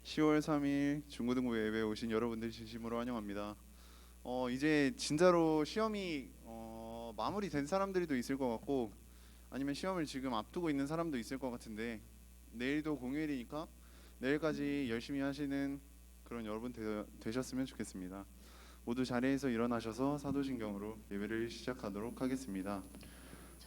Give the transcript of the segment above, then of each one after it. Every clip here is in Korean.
10월 3일 중고등부 예배에 오신 여러분들 진심으로 환영합니다. 이제 진짜로 시험이 마무리된 사람들도 있을 것 같고, 아니면 시험을 지금 앞두고 있는 사람도 있을 것 같은데, 내일도 공휴일이니까 내일까지 열심히 하시는 그런 여러분 되셨으면 좋겠습니다. 모두 자리에서 일어나셔서 사도신경으로 예배를 시작하도록 하겠습니다.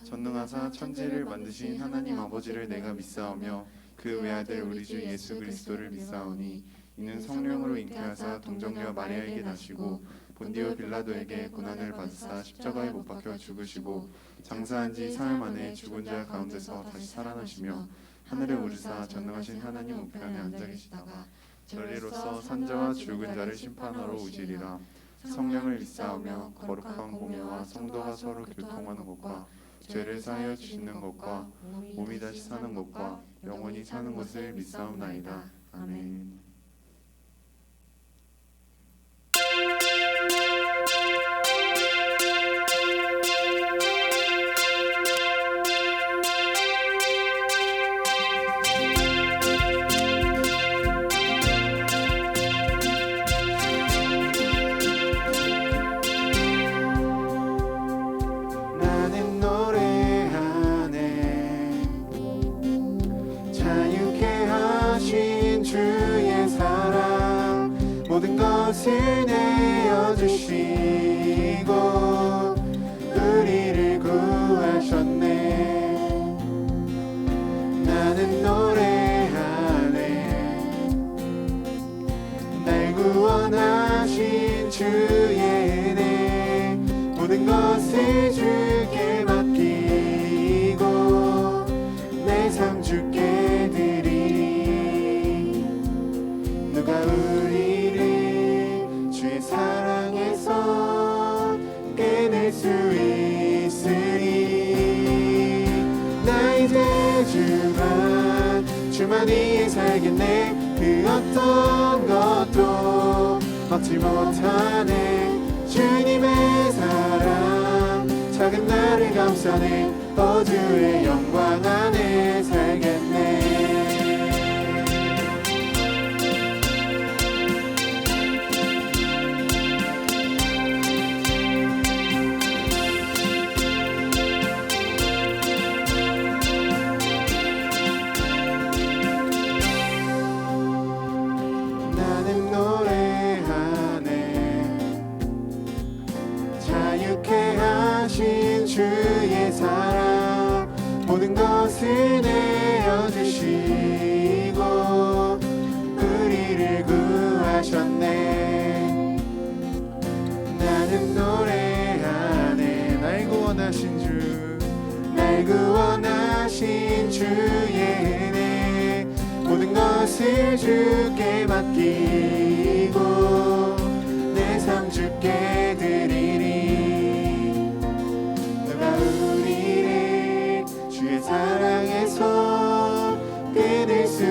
전능하사 천지를 만드신 하나님 아버지를 내가 믿사오며 그 외아들 우리 주 예수 그리스도를 믿사오니 이는 성령으로 잉태하사 동정녀 마리아에게 나시고 본디오 빌라도에게 고난을 받으사 십자가에 못 박혀 죽으시고 장사한 지 사흘 만에 죽은 자 가운데서 다시 살아나시며 하늘에 오르사 전능하신 하나님 우편에 앉아 계시다가 전리로서 산자와 죽은 자를 심판하러 오시리라. 성령을 믿사오며 거룩한 공예와 성도가 서로 교통하는 것과 죄를 사하여 주시는 것과 몸이 다시 사는 것과 영원히 사는 것을 믿사옵나이다. 아멘. 모든 것을 내어주시고 우리를 구하셨네. 나는 노래하네. 날 구원하신 주의 은혜. 모든 것을 주께 맡기고 내 삶 주께 드리리. 누가 우리를 주의 사랑에서 깨낼 수 있으리. 나 이제 주만 위해 살겠네. 그 어떤 것도 막지 못하네. 주님의 사랑 작은 나를 감싸네. 주의 영광 안에 살겠네. 주의 사랑 모든 것을 내어주시고 우리를 구하셨네. 나는 노래하네. 날 구원하신 주의 은혜. 모든 것을 주께 맡기고 내 삶 주께 드리리. 사랑에서 끊을 수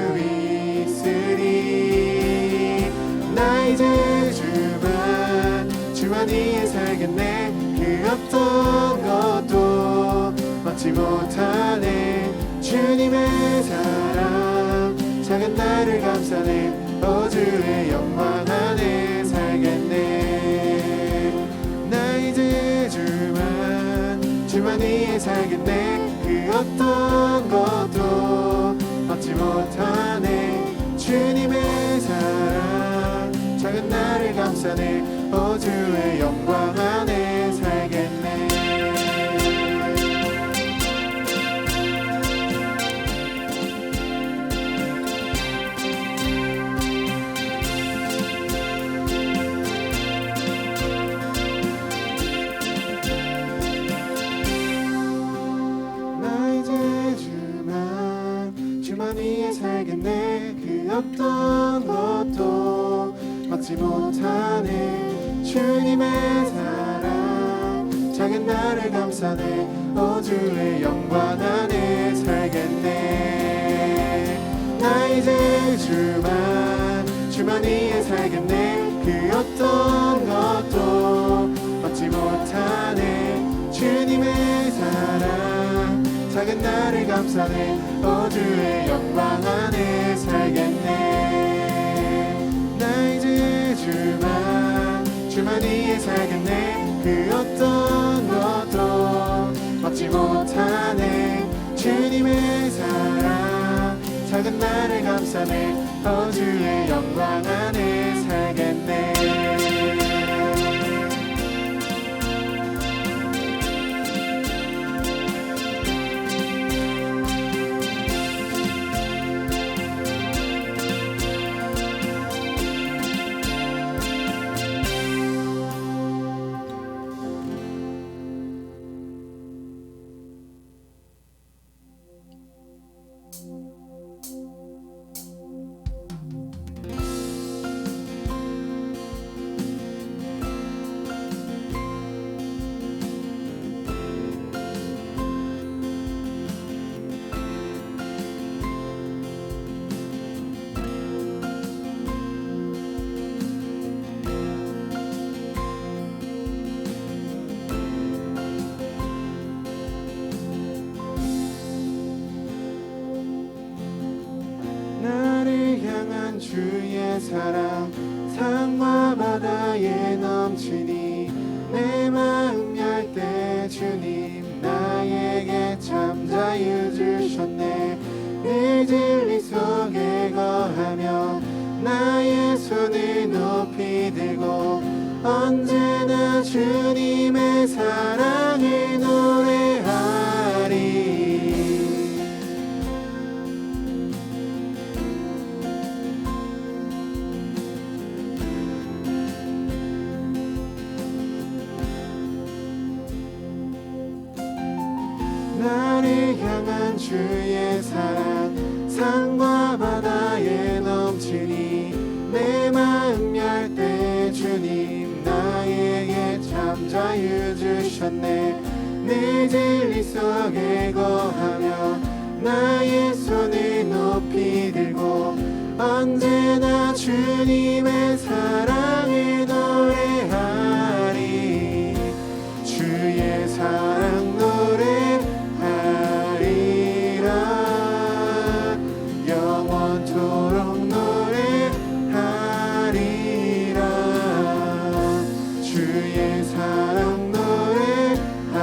있으리. 나 이제 주만 위해 살겠네. 그 어떤 것도 막지 못하네. 주님의 사랑 작은 나를 감싸네. 주의 영광 안에 살겠네. 나 이제 주만 위해 살겠네. 그 어떤 것도 막지 못하네. 주님의 사랑 작은 나를 감싸네. 주의 영광 안에 살겠네. 위해 살겠네. 그 어떤 것도 막지 못하네. 주님의 사랑 작은 나를 감싸네. 주의 영광 안에 살겠네. 나 이제 주만 위해 살겠네. 그 어떤 것도 막지 못하네. 주님의 사랑 작은 나를 감싸네. 주의 영광 안에 살겠네. 작은 나를 감싸네. 주의 영광 안에 살겠네. 주의 사랑 산과 바다에 넘치니 내 마음 열 때 주님 나에게 참 자유 주셨네. 내 진리 속에 거하며 나의 손을 높이 들고 언제나 주님의 사랑을 노래하리. 나를 향한 주의 사랑 산과 바다에 넘치니 내 마음 열 때 주님 나에게 참 자유 주셨네. 내 진리 속에 거하며 나의 손을 높이 들고 언제나 주님의 사랑을 노래하리. 주의 사랑 영원토록 노래하리라. 주의 사랑 노래하리라.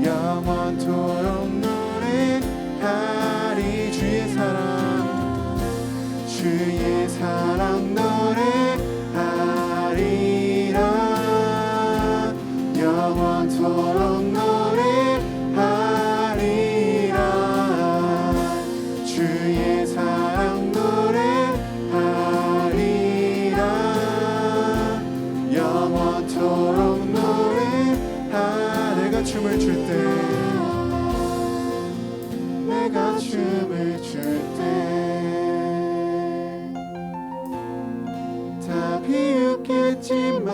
영원토록 노래하리. 주의 사랑 노래하리라. 영원토록 춤을 출 때 내가 춤을 출 때 다 비웃겠지만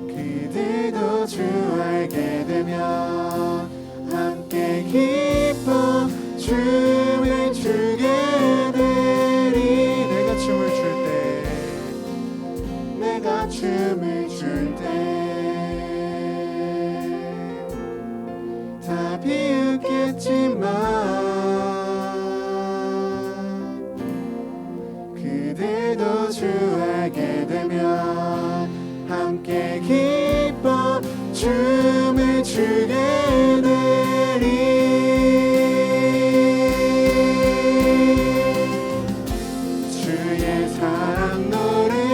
그들도 주 알게 되면 함께 기뻐 춤을 추게 되리. 내가 춤을 출 때 내가 춤을 출 때 다 비웃겠지만 그들도 주 알게 되면 함께 기뻐 춤을 추게 되리. 주의 사랑 노래하리라.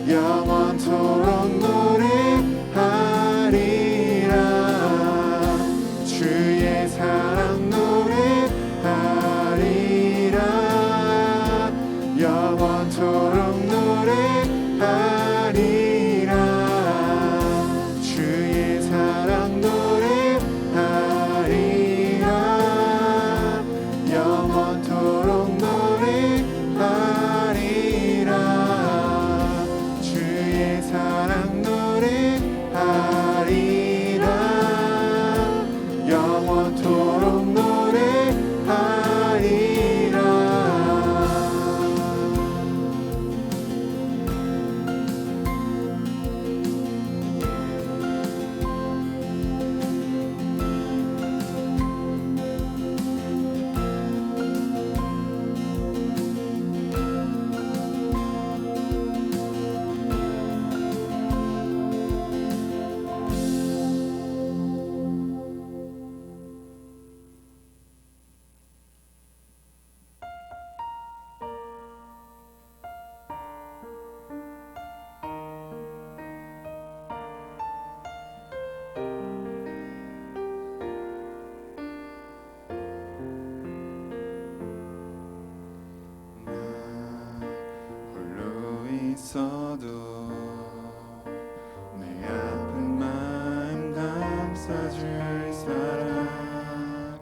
영원토록 노래하리라. 감싸줄 사람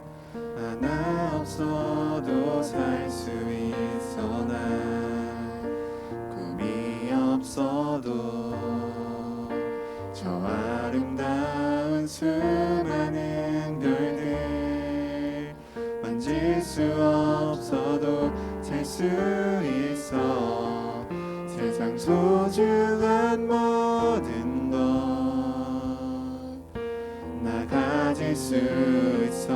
하나 없어도 살 수 있어. 난 꿈이 없어도 저 아름다운 수많은 별들 만질 수 없어도 살 수 있어. 세상 소중한 모든 것 나 가질 수 있어.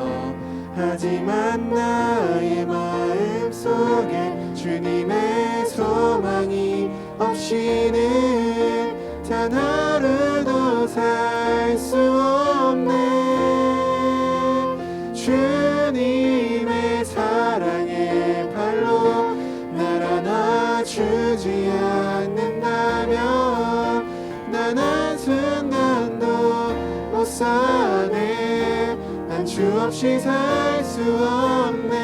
하지만 나의 마음 속에 주님의 소망이 없이는 단 하루도 살 수 없네. 주님의 사랑의 팔로 날 안아주지 않는다면 난 한순간도 못 사네. 난 주 없이 살 수 없네.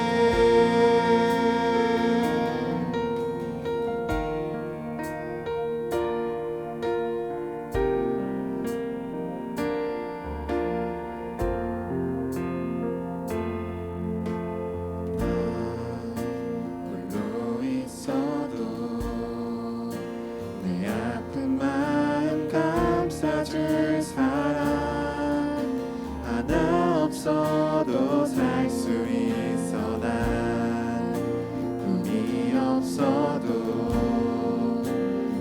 홀로 있어도 내 아픈 마음 감싸줄 사람 하나 없어도 살 수 있어. 난 꿈이 없어도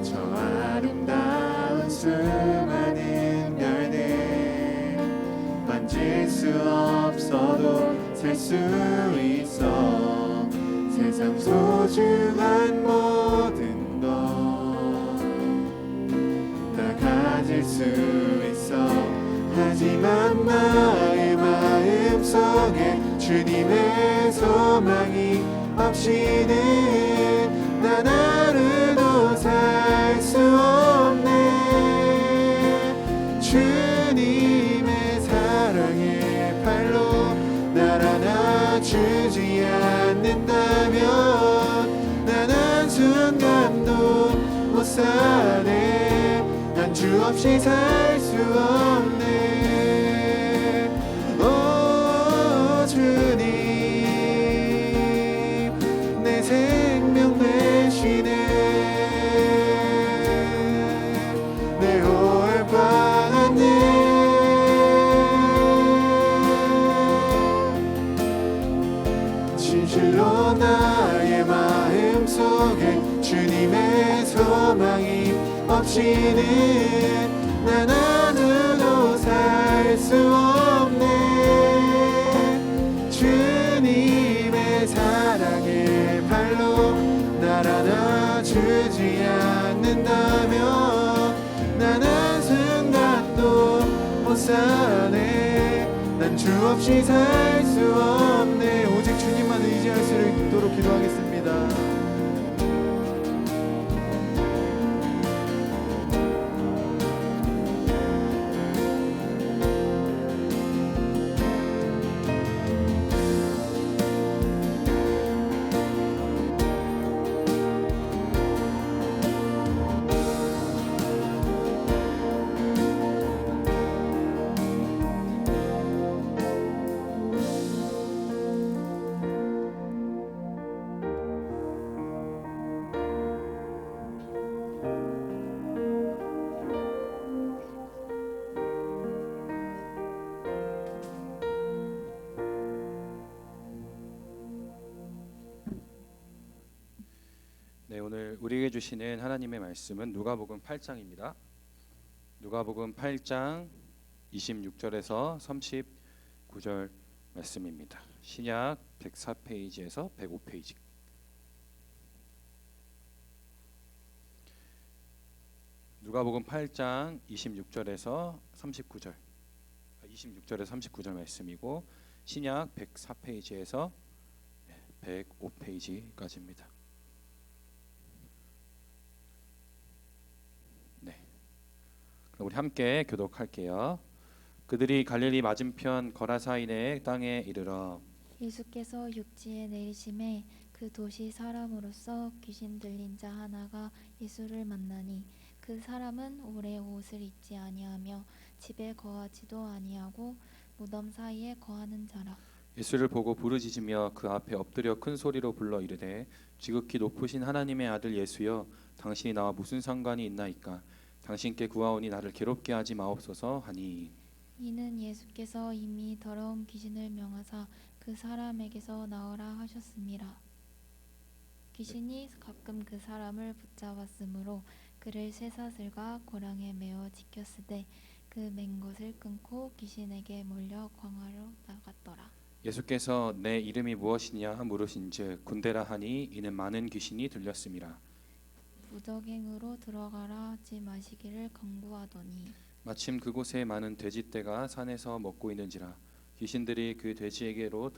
저 아름다운 수많은 별들 만질 수 없어도 살 수 있어. 세상 소중한 모든 것 다 가질 수 있어. 하지만 나의 마음 속에 주님의 소망이 없이는 난 하루도 살 수 없네. 주님의 사랑의 팔로 날 안아주지 않는다면 난 한순간도 못 사네. 난 주 없이 살 수 없네. 오 주님 내 생명 되시네. 내 호흡과 하늘 진실로 나의 마음 속에 주님의 소망이 없이는 난 하루도 살 수 없네. 주님의 사랑의 팔로 날 안아주지 않는다면 난 한순간도 못 사네. 난 주 없이 살 수 없네. 오직 주님만 의지할 수 있도록 기도하겠습니다. 네, 오늘 우리에게 주시는 하나님의 말씀은 누가복음 8장입니다. 누가복음 8장 26절에서 39절 말씀입니다. 신약 104페이지에서 105페이지. 누가복음 8장 26절에서 39절. 26절에서 39절 말씀이고 신약 104페이지에서 105페이지까지입니다. 그럼 우리 함께 교독할게요. 그들이 갈릴리 맞은편 거라사인의 땅에 이르러 예수께서 육지에 내리심에 그 도시 사람으로서 귀신 들린 자 하나가 예수를 만나니 그 사람은 오래 옷을 입지 아니하며 집에 거하지도 아니하고 무덤 사이에 거하는 자라. 예수를 보고 부르짖으며 그 앞에 엎드려 큰 소리로 불러 이르되 지극히 높으신 하나님의 아들 예수여 당신이 나와 무슨 상관이 있나이까 당신께 구하오니 나를 괴롭게 하지 마옵소서 하니 이는 예수께서 이미 더러운 귀신을 명하사 그 사람에게서 나오라 하셨습니다. 귀신이 가끔 그 사람을 붙잡았으므로 그를 쇠사슬과 고랑에 매어 지켰으되 그 맨 것을 끊고 귀신에게 몰려 광야로 나갔더라. 예수께서 내 이름이 무엇이냐 물으신즉 군대라 하니 이는 많은 귀신이 들렸음이라. 무적행으로 들어가라 하지 마시기를 강구하더니 마침 그곳에 많은 돼지떼가 산에서 먹고 있는지라 귀신들이 그 돼지에게로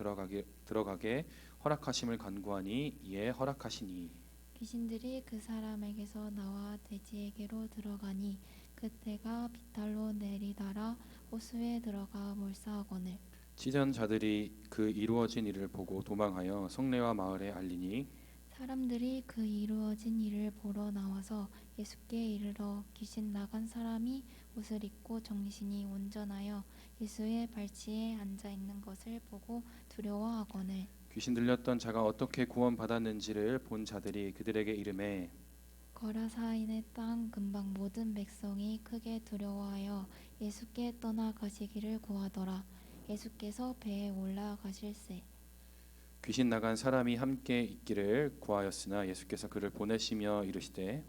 들어가게 허락하심을 간구하니 이에 허락하시니 귀신들이 그 사람에게서 나와 돼지에게로 들어가니 그때가 비탈로 내리다라 호수에 들어가 몰사하거늘 찢은 자들이 그 이루어진 일을 보고 도망하여 성내와 마을에 알리니 사람들이 그 이루어진 일을 보러 나와서 예수께 이르러 귀신 나간 사람이 옷을 입고 정신이 온전하여 예수의 발치에 앉아 있는 것을 보고 두려워하거늘 귀신 들렸던 자가 어떻게 구원받았는지를 본 자들이 그들에게 이르매 거라사인의 땅 근방 모든 백성이 크게 두려워하여 예수께 떠나가시기를 구하더라. 예수께서 배에 올라가실세 귀신 나간 사람이 함께 있기를 구하였으나 예수께서 그를 보내시며 이르시되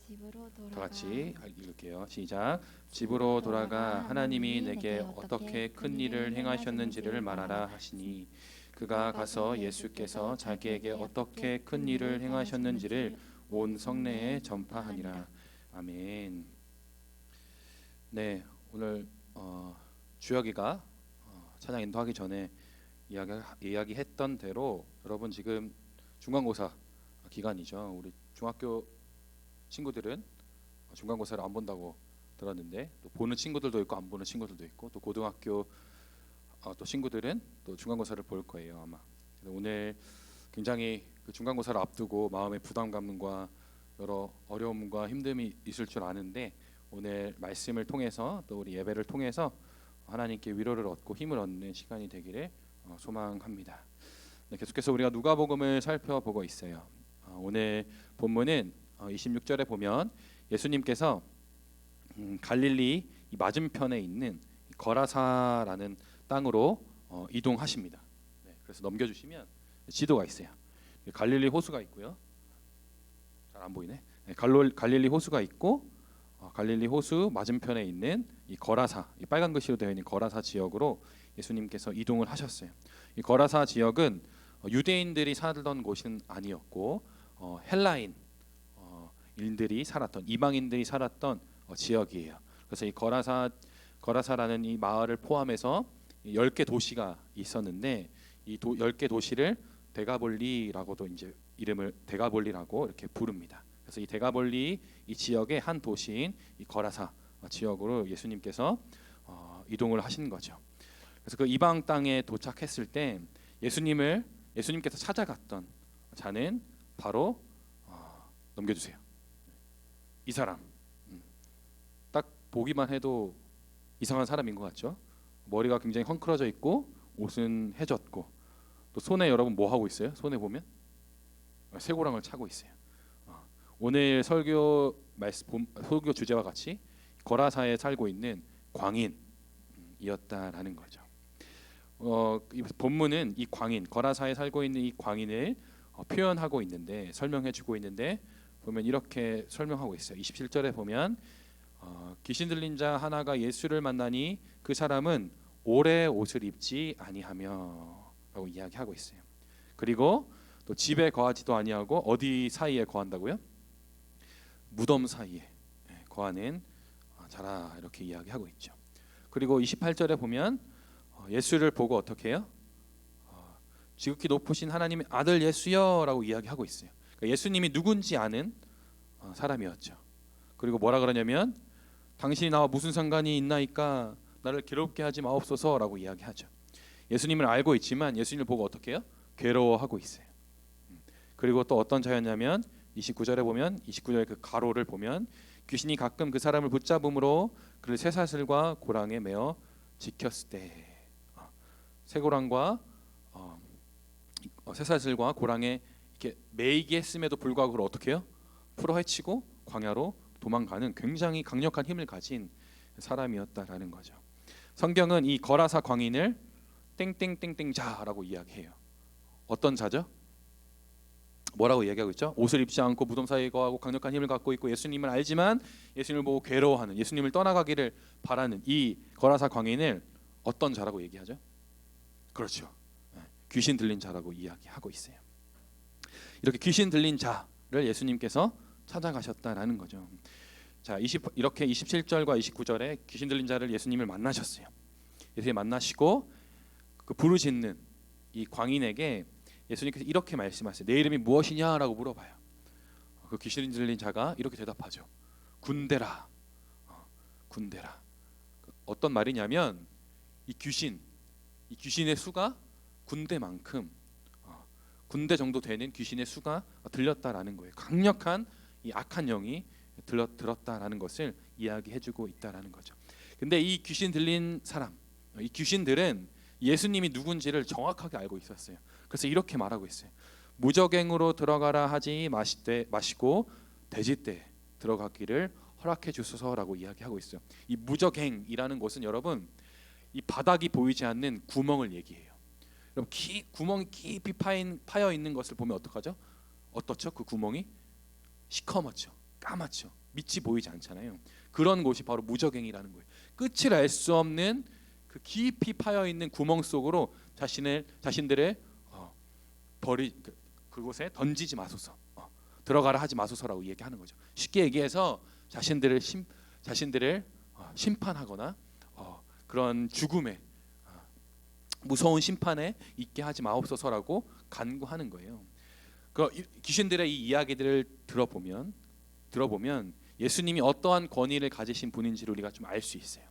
집으로 돌아가 다 같이 읽을게요. 시작. 집으로 돌아가 하나님이 내게 어떻게 큰 일을 행하셨는지를 말하라 하시니 그가 가서 예수께서 자기에게 어떻게 큰 일을 행하셨는지를 온 성내에 전파하니라. 아멘. 네, 오늘 주혁이가 찬양 인도하기 전에 이야기했던 대로 여러분 지금 중간고사 기간이죠. 우리 중학교 친구들은 중간고사를 안 본다고 들었는데 또 보는 친구들도 있고 안 보는 친구들도 있고 또 고등학교 또 친구들은 또 중간고사를 볼 거예요 아마. 오늘 굉장히 그 중간고사를 앞두고 마음의 부담감과 여러 어려움과 힘듦이 있을 줄 아는데 오늘 말씀을 통해서 또 우리 예배를 통해서 하나님께 위로를 얻고 힘을 얻는 시간이 되기를 소망합니다. 네, 계속해서 우리가 누가복음을 살펴보고 있어요. 오늘 본문은 26절에 보면 예수님께서 갈릴리 이 맞은편에 있는 거라사라는 땅으로 이동하십니다. 네, 그래서 넘겨주시면 지도가 있어요. 갈릴리 호수가 있고요. 잘 안 보이네. 네, 갈릴리 호수가 있고 갈릴리 호수 맞은편에 있는 이 거라사, 이 빨간 글씨로 되어 있는 거라사 지역으로 예수님께서 이동을 하셨어요. 이 거라사 지역은 유대인들이 살던 곳은 아니었고 헬라인 인들이 살았던 이방인들이 살았던 지역이에요. 그래서 이 거라사라는 이 마을을 포함해서 10개 도시가 있었는데 이 10개 도시를 데가볼리라고도 이제 이름을 데가볼리라고 이렇게 부릅니다. 그래서 이 데가볼리 이 지역의 한 도시인 이 거라사 지역으로 예수님께서 이동을 하신 거죠. 그래서 그 이방 땅에 도착했을 때 예수님께서 찾아갔던 자는 바로 넘겨주세요. 이 사람 딱 보기만 해도 이상한 사람인 것 같죠? 머리가 굉장히 헝클어져 있고 옷은 해졌고 또 손에 여러분 뭐 하고 있어요? 손에 보면 쇠고랑을 차고 있어요. 오늘 설교 주제와 같이 거라사에 살고 있는 광인이었다라는 거죠. 이 본문은 이 광인 거라사에 살고 있는 이 광인을 표현하고 있는데 설명해주고 있는데 보면 이렇게 설명하고 있어요. 27절에 보면 귀신 들린 자 하나가 예수를 만나니 그 사람은 오래 옷을 입지 아니하며라고 이야기하고 있어요. 그리고 또 집에 거하지도 아니하고 어디 사이에 거한다고요? 무덤 사이에 거하는 자라 이렇게 이야기하고 있죠. 그리고 28절에 보면 예수를 보고 어떻게 해요? 지극히 높으신 하나님의 아들 예수여라고 이야기하고 있어요. 그러니까 예수님이 누군지 아는 사람이었죠. 그리고 뭐라 그러냐면 당신이 나와 무슨 상관이 있나이까 나를 괴롭게 하지 마옵소서라고 이야기하죠. 예수님을 알고 있지만 예수님을 보고 어떻게 해요? 괴로워하고 있어요. 그리고 또 어떤 자였냐면 29절에 보면 29절 그 가로를 보면 귀신이 가끔 그 사람을 붙잡음으로 그를 쇠사슬과 고랑에 매어 지켰을 때 쇠고랑과 쇠사슬과 고랑에 이렇게 매이게 했음에도 불구하고 그걸 어떻게 해요? 풀어헤치고 광야로 도망가는 굉장히 강력한 힘을 가진 사람이었다라는 거죠. 성경은 이 거라사 광인을 땡땡땡땡 자라고 이야기해요. 어떤 자죠? 뭐라고 이야기하고 있죠? 옷을 입지 않고 무덤 사이에 거하고 강력한 힘을 갖고 있고 예수님을 알지만 예수님을 보고 괴로워하는, 예수님을 떠나가기를 바라는 이 거라사 광인을 어떤 자라고 얘기하죠? 그렇죠. 귀신 들린 자라고 이야기하고 있어요. 이렇게 귀신 들린 자를 예수님께서 찾아가셨다라는 거죠. 자, 이렇게 27절과 29절에 귀신 들린 자를 예수님을 만나셨어요. 예수님 만나시고 그 부르짖는 이 광인에게 예수님께서 이렇게 말씀하세요. 내 이름이 무엇이냐라고 물어봐요. 그 귀신 들린 자가 이렇게 대답하죠. 군대라. 군대라. 어떤 말이냐면 이 귀신의 수가 군대만큼 군대 정도 되는 귀신의 수가 들렸다라는 거예요. 강력한 이 악한 영이 들었다라는 것을 이야기해주고 있다라는 거죠. 근데 이 귀신 들린 사람, 이 귀신들은 예수님이 누군지를 정확하게 알고 있었어요. 그래서 이렇게 말하고 있어요. 무저갱으로 들어가라 하지 마시고 돼지떼 들어가기를 허락해 주소서라고 이야기하고 있어요. 이 무저갱이라는 곳은 여러분 이 바닥이 보이지 않는 구멍을 얘기해요. 여러분 구멍이 깊이 파여 있는 것을 보면 어떡하죠? 어떻죠? 그 구멍이 시커멓죠, 까맣죠, 밑이 보이지 않잖아요. 그런 곳이 바로 무저갱이라는 거예요. 끝을 알 수 없는 그 깊이 파여 있는 구멍 속으로 자신들의 그곳에 던지지 마소서, 들어가라 하지 마소서라고 얘기하는 거죠. 쉽게 얘기해서 자신들을 심판하거나 그런 죽음에 무서운 심판에 있게 하지 마옵소서라고 간구하는 거예요. 그 귀신들의 이 이야기들을 들어보면 예수님이 어떠한 권위를 가지신 분인지를 우리가 좀 알 수 있어요.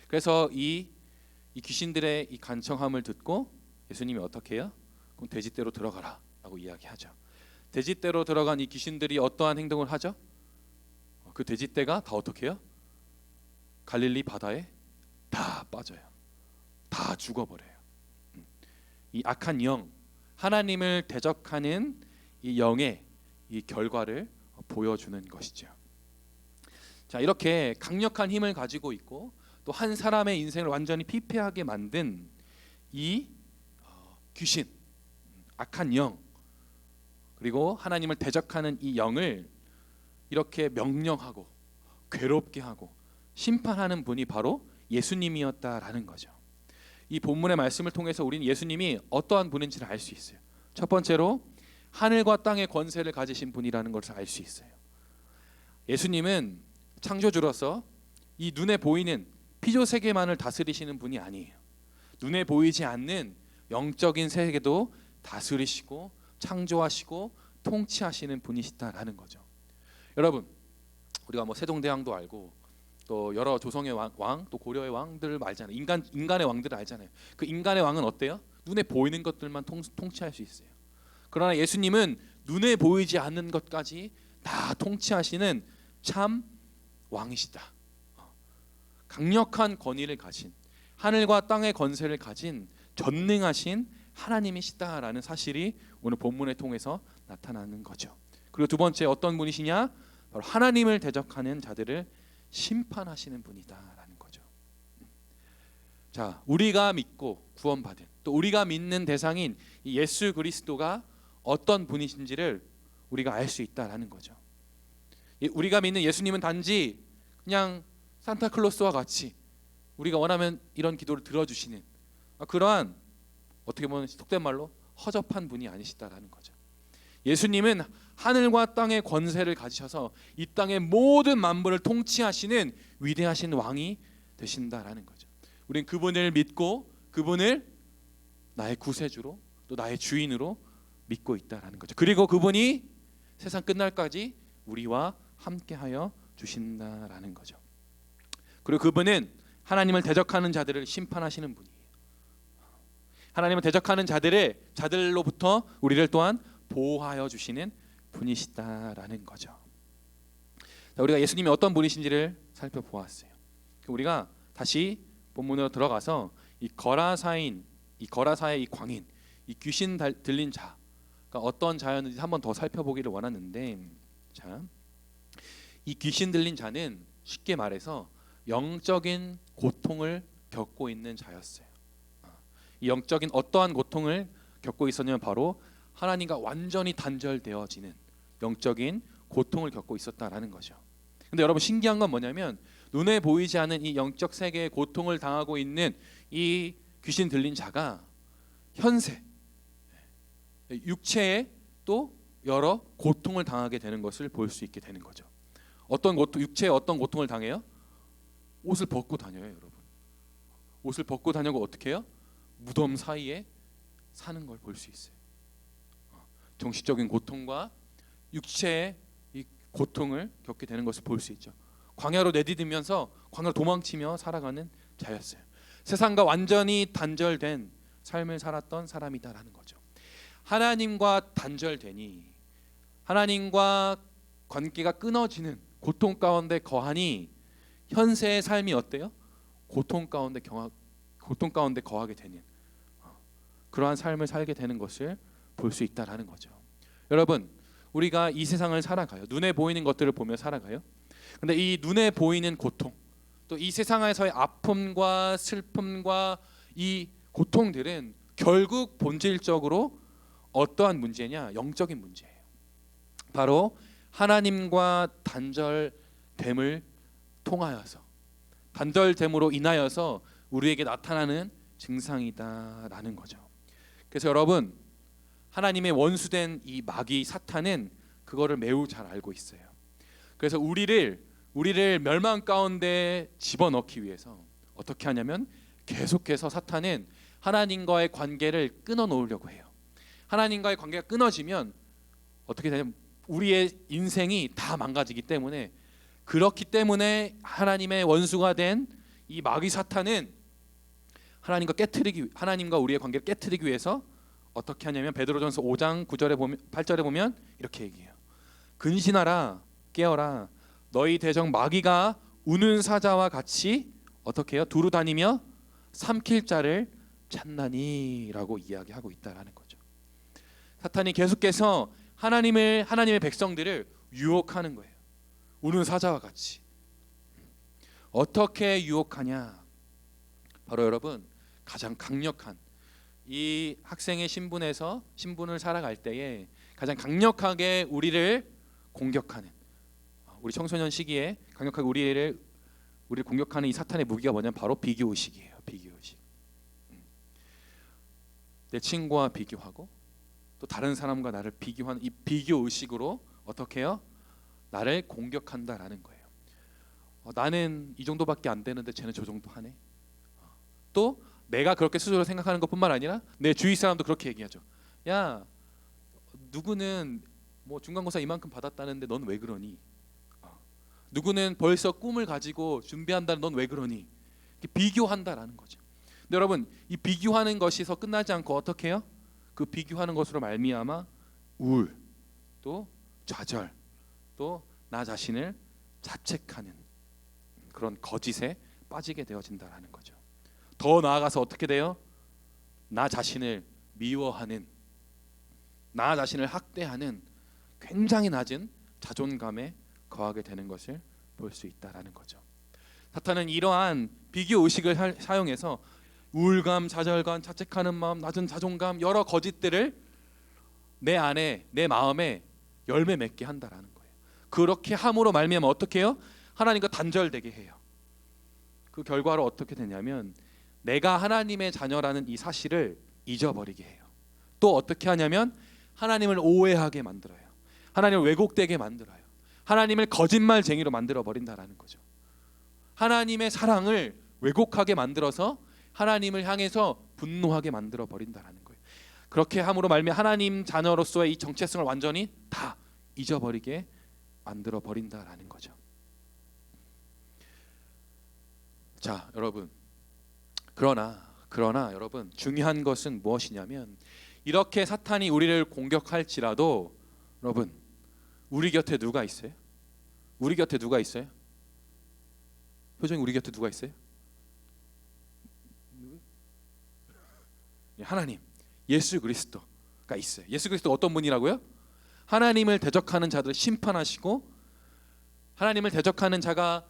그래서 이 귀신들의 이 간청함을 듣고 예수님이 어떻게 해요? 그럼 돼지떼로 들어가라라고 이야기하죠. 돼지떼로 들어간 이 귀신들이 어떠한 행동을 하죠? 그 돼지떼가 다 어떻게 해요? 갈릴리 바다에 다 빠져요. 다 죽어버려요. 이 악한 영, 하나님을 대적하는 이 영의 이 결과를 보여주는 것이죠. 자, 이렇게 강력한 힘을 가지고 있고 또 한 사람의 인생을 완전히 피폐하게 만든 이 귀신, 악한 영, 그리고 하나님을 대적하는 이 영을 이렇게 명령하고 괴롭게 하고 심판하는 분이 바로 예수님이었다라는 거죠. 이 본문의 말씀을 통해서 우리는 예수님이 어떠한 분인지를 알 수 있어요. 첫 번째로 하늘과 땅의 권세를 가지신 분이라는 것을 알 수 있어요. 예수님은 창조주로서 이 눈에 보이는 피조 세계만을 다스리시는 분이 아니에요. 눈에 보이지 않는 영적인 세계도 다스리시고 창조하시고 통치하시는 분이시다라는 거죠. 여러분, 우리가 뭐 세종대왕도 알고 또 여러 조성의 왕, 또 고려의 왕들을 알잖아요. 인간의 왕들을 알잖아요. 그 인간의 왕은 어때요? 눈에 보이는 것들만 통치할 수 있어요. 그러나 예수님은 눈에 보이지 않는 것까지 다 통치하시는 참 왕이시다. 강력한 권위를 가진, 하늘과 땅의 권세를 가진 전능하신 하나님이시다라는 사실이 오늘 본문을 통해서 나타나는 거죠. 그리고 두 번째 어떤 분이시냐? 바로 하나님을 대적하는 자들을 심판하시는 분이다라는 거죠. 자, 우리가 믿고 구원받은, 또 우리가 믿는 대상인 이 예수 그리스도가 어떤 분이신지를 우리가 알 수 있다라는 거죠. 우리가 믿는 예수님은 단지 그냥 산타클로스와 같이 우리가 원하면 이런 기도를 들어주시는 그러한 어떻게 보면 속된 말로 허접한 분이 아니시다라는 거죠. 예수님은 하늘과 땅의 권세를 가지셔서 이 땅의 모든 만물을 통치하시는 위대하신 왕이 되신다라는 거죠. 우리는 그분을 믿고 그분을 나의 구세주로 또 나의 주인으로 믿고 있다라는 거죠. 그리고 그분이 세상 끝날까지 우리와 함께하여 주신다라는 거죠. 그리고 그분은 하나님을 대적하는 자들을 심판하시는 분이에요. 하나님을 대적하는 자들로부터 우리를 또한 보호하여 주시는 분이시다라는 거죠. 자, 우리가 예수님이 어떤 분이신지를 살펴보았어요. 우리가 다시 본문으로 들어가서 이 거라사의 이 광인, 이 귀신 들린 자가 어떤 자였는지 한번 더 살펴보기를 원하는데, 자, 이 귀신 들린 자는 쉽게 말해서 영적인 고통을 겪고 있는 자였어요. 이 영적인 어떠한 고통을 겪고 있었냐면 바로 하나님과 완전히 단절되어지는 영적인 고통을 겪고 있었다라는 거죠. 근데 여러분 신기한 건 뭐냐면 눈에 보이지 않는 이 영적 세계의 고통을 당하고 있는 이 귀신 들린 자가 현세 육체에 또 여러 고통을 당하게 되는 것을 볼 수 있게 되는 거죠. 어떤 고통, 육체에 어떤 고통을 당해요? 옷을 벗고 다녀요, 여러분. 옷을 벗고 다니고 어떻게 해요? 무덤 사이에 사는 걸 볼 수 있어요. 정신적인 고통과 육체의 이 고통을 겪게 되는 것을 볼 수 있죠. 광야로 내디디면서 광야로 도망치며 살아가는 자였어요. 세상과 완전히 단절된 삶을 살았던 사람이다라는 거죠. 하나님과 단절되니 하나님과 관계가 끊어지는 고통 가운데 거하니 현세의 삶이 어때요? 고통 가운데 거하게 되는 그러한 삶을 살게 되는 것을 볼 수 있다라는 거죠. 여러분, 우리가 이 세상을 살아가요. 눈에 보이는 것들을 보며 살아가요. 근데 이 눈에 보이는 고통, 또 이 세상에서의 아픔과 슬픔과 이 고통들은 결국 본질적으로 어떠한 문제냐? 영적인 문제예요. 바로 하나님과 단절됨을 통하여서, 단절됨으로 인하여서 우리에게 나타나는 증상이다라는 거죠. 그래서 여러분, 하나님의 원수된 이 마귀 사탄은 그거를 매우 잘 알고 있어요. 그래서 우리를 멸망 가운데 집어넣기 위해서 어떻게 하냐면 계속해서 사탄은 하나님과의 관계를 끊어 놓으려고 해요. 하나님과의 관계가 끊어지면 어떻게 되냐면 우리의 인생이 다 망가지기 때문에, 그렇기 때문에 하나님의 원수가 된 이 마귀 사탄은 하나님과 우리의 관계를 깨트리기 위해서 어떻게 하냐면 베드로전서 5장 9절에 보면 8절에 보면 이렇게 얘기해요. 근신하라, 깨어라, 너희 대적 마귀가 우는 사자와 같이 어떻게 해요? 두루 다니며 삼킬 자를 찾나니라고 이야기하고 있다라는 거죠. 사탄이 계속해서 하나님의 백성들을 유혹하는 거예요. 우는 사자와 같이. 어떻게 유혹하냐? 바로 여러분, 가장 강력한 이 학생의 신분을 살아갈 때에 가장 강력하게 우리를 공격하는, 우리 청소년 시기에 강력하게 우리를 공격하는 이 사탄의 무기가 뭐냐면 바로 비교 의식이에요. 비교 의식. 내 친구와 비교하고 또 다른 사람과 나를 비교하는 이 비교 의식으로 어떻게 해요? 나를 공격한다라는 거예요. 나는 이 정도밖에 안 되는데 쟤는 저 정도 하네. 또 내가 그렇게 스스로 생각하는 것뿐만 아니라 내 주위 사람도 그렇게 얘기하죠. 야, 누구는 뭐 중간고사 이만큼 받았다는데 넌 왜 그러니? 누구는 벌써 꿈을 가지고 준비한다는 넌 왜 그러니? 이렇게 비교한다라는 거죠. 근데 여러분, 이 비교하는 것에서 끝나지 않고 어떻게 해요? 그 비교하는 것으로 말미암아 우울, 또 좌절, 또 나 자신을 자책하는 그런 거짓에 빠지게 되어진다라는 거죠. 더 나아가서 어떻게 돼요? 나 자신을 미워하는, 나 자신을 학대하는 굉장히 낮은 자존감에 거하게 되는 것을 볼 수 있다라는 거죠. 사탄은 이러한 비교 의식을 사용해서 우울감, 좌절감, 자책하는 마음, 낮은 자존감, 여러 거짓들을 내 안에, 내 마음에 열매 맺게 한다라는 거예요. 그렇게 함으로 말미암아 어떻게 해요? 하나님과 단절되게 해요. 그 결과로 어떻게 되냐면 내가 하나님의 자녀라는 이 사실을 잊어버리게 해요. 또 어떻게 하냐면 하나님을 오해하게 만들어요. 하나님을 왜곡되게 만들어요. 하나님을 거짓말쟁이로 만들어 버린다라는 거죠. 하나님의 사랑을 왜곡하게 만들어서 하나님을 향해서 분노하게 만들어 버린다라는 거예요. 그렇게 함으로 말미암아 하나님 자녀로서의 이 정체성을 완전히 다 잊어버리게 만들어 버린다라는 거죠. 자, 여러분, 그러나 여러분, 중요한 것은 무엇이냐면 이렇게 사탄이 우리를 공격할지라도 여러분, 우리 곁에 누가 있어요? 우리 곁에 누가 있어요? 표정이 우리 곁에 누가 있어요? 하나님, 예수 그리스도가 있어요. 예수 그리스도 어떤 분이라고요? 하나님을 대적하는 자들을 심판하시고 하나님을 대적하는 자가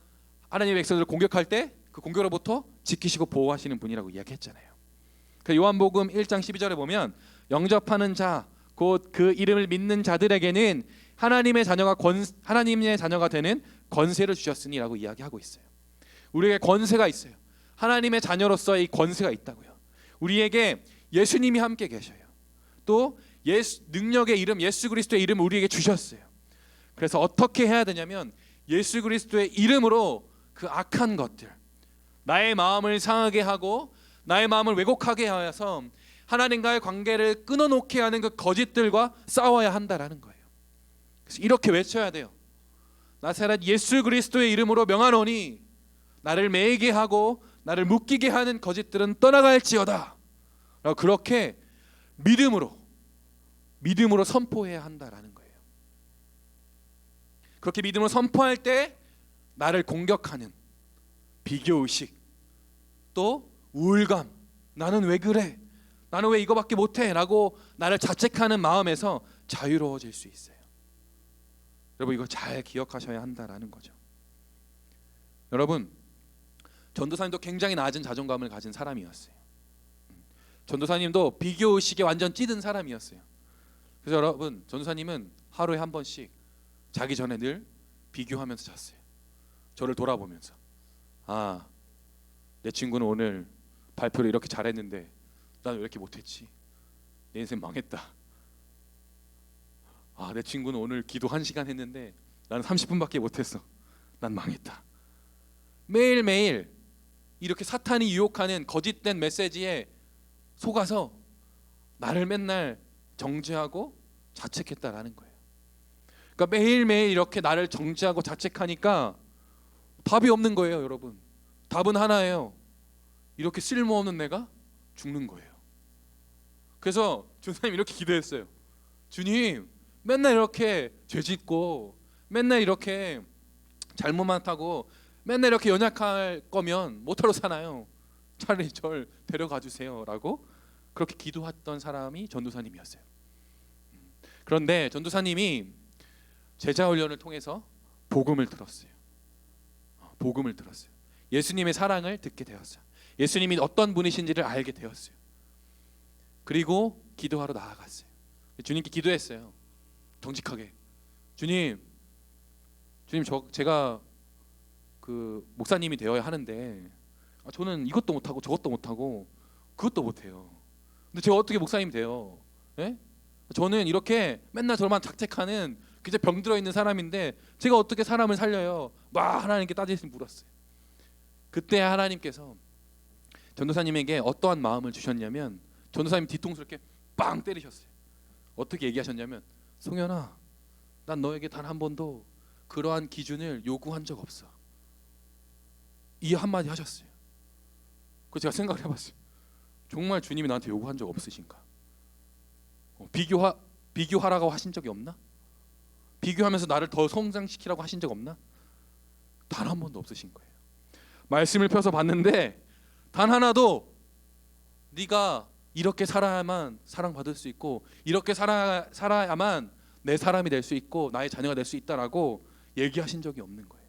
하나님의 백성들을 공격할 때 그 공격으로부터 지키시고 보호하시는 분이라고 이야기했잖아요. 그 요한복음 1장 12절에 보면 영접하는 자 곧 그 이름을 믿는 자들에게는 하나님의 자녀가 되는 권세를 주셨으니라고 이야기하고 있어요. 우리에게 권세가 있어요. 하나님의 자녀로서의 이 권세가 있다고요. 우리에게 예수님이 함께 계셔요. 또 능력의 이름 예수 그리스도의 이름을 우리에게 주셨어요. 그래서 어떻게 해야 되냐면 예수 그리스도의 이름으로 그 악한 것들, 나의 마음을 상하게 하고 나의 마음을 왜곡하게 하여서 하나님과의 관계를 끊어놓게 하는 그 거짓들과 싸워야 한다라는 거예요. 그래서 이렇게 외쳐야 돼요. 나사렛 예수 그리스도의 이름으로 명하노니 나를 매이게 하고 나를 묶이게 하는 거짓들은 떠나갈지어다 라고 그렇게 믿음으로 선포해야 한다라는 거예요. 그렇게 믿음으로 선포할 때 나를 공격하는 비교의식, 또 우울감, 나는 왜 그래? 나는 왜 이거밖에 못해? 라고 나를 자책하는 마음에서 자유로워질 수 있어요. 여러분 이거 잘 기억하셔야 한다라는 거죠. 여러분 전도사님도 굉장히 낮은 자존감을 가진 사람이었어요. 전도사님도 비교의식에 완전 찌든 사람이었어요. 그래서 여러분 전도사님은 하루에 한 번씩 자기 전에 늘 비교하면서 잤어요. 저를 돌아보면서 내 친구는 오늘 발표를 이렇게 잘했는데 나는 왜 이렇게 못했지? 내 인생 망했다. 내 친구는 오늘 기도 1시간 했는데 나는 30분밖에 못했어. 난 망했다. 매일매일 이렇게 사탄이 유혹하는 거짓된 메시지에 속아서 나를 맨날 정죄하고 자책했다라는 거예요. 그러니까 매일매일 이렇게 나를 정죄하고 자책하니까 답이 없는 거예요, 여러분. 답은 하나예요. 이렇게 쓸모없는 내가 죽는 거예요. 그래서 주님 이렇게 기도했어요. 주님, 맨날 이렇게 죄짓고 맨날 이렇게 잘못만 하고 맨날 이렇게 연약할 거면 못하러 사나요? 차라리 절 데려가 주세요 라고 그렇게 기도했던 사람이 전도사님이었어요. 그런데 전도사님이 제자훈련을 통해서 복음을 들었어요. 예수님의 사랑을 듣게 되었어요. 예수님이 어떤 분이신지를 알게 되었어요. 그리고 기도하러 나아갔어요. 주님께 기도했어요. 정직하게. 주님 제가 그 목사님이 되어야 하는데 저는 이것도 못하고 저것도 못하고 그것도 못해요. 근데 제가 어떻게 목사님 돼요? 예? 저는 이렇게 맨날 저만 자책하는 그저 병들어 있는 사람인데 제가 어떻게 사람을 살려요? 막 하나님께 따지시 물었어요. 그때 하나님께서 전도사님에게 어떠한 마음을 주셨냐면 전도사님 뒤통수 이렇게 빵 때리셨어요. 어떻게 얘기하셨냐면 송현아, 난 너에게 단 한 번도 그러한 기준을 요구한 적 없어. 이 한마디 하셨어요. 그래서 제가 생각을 해봤어요. 정말 주님이 나한테 요구한 적 없으신가? 비교하라고 하신 적이 없나? 비교하면서 나를 더 성장시키라고 하신 적 없나? 단 한 번도 없으신 거예요. 말씀을 펴서 봤는데 단 하나도 네가 이렇게 살아야만 사랑받을 수 있고 이렇게 살아야만 내 사람이 될 수 있고 나의 자녀가 될 수 있다라고 얘기하신 적이 없는 거예요.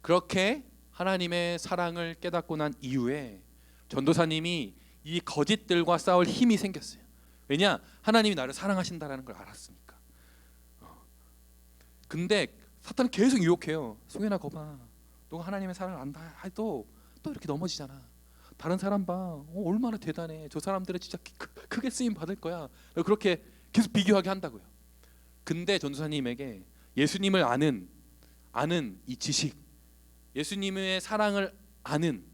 그렇게 하나님의 사랑을 깨닫고 난 이후에 전도사님이 이 거짓들과 싸울 힘이 생겼어요. 왜냐? 하나님이 나를 사랑하신다라는 걸 알았으니까. 근데 사탄은 계속 유혹해요. 송현아 거봐, 너가 하나님의 사랑을 안다 해도 또 이렇게 넘어지잖아. 다른 사람 봐, 얼마나 대단해. 저 사람들은 진짜 크게 쓰임 받을 거야. 그렇게 계속 비교하게 한다고요. 근데 전도사님에게 예수님을 아는 이 지식, 예수님의 사랑을 아는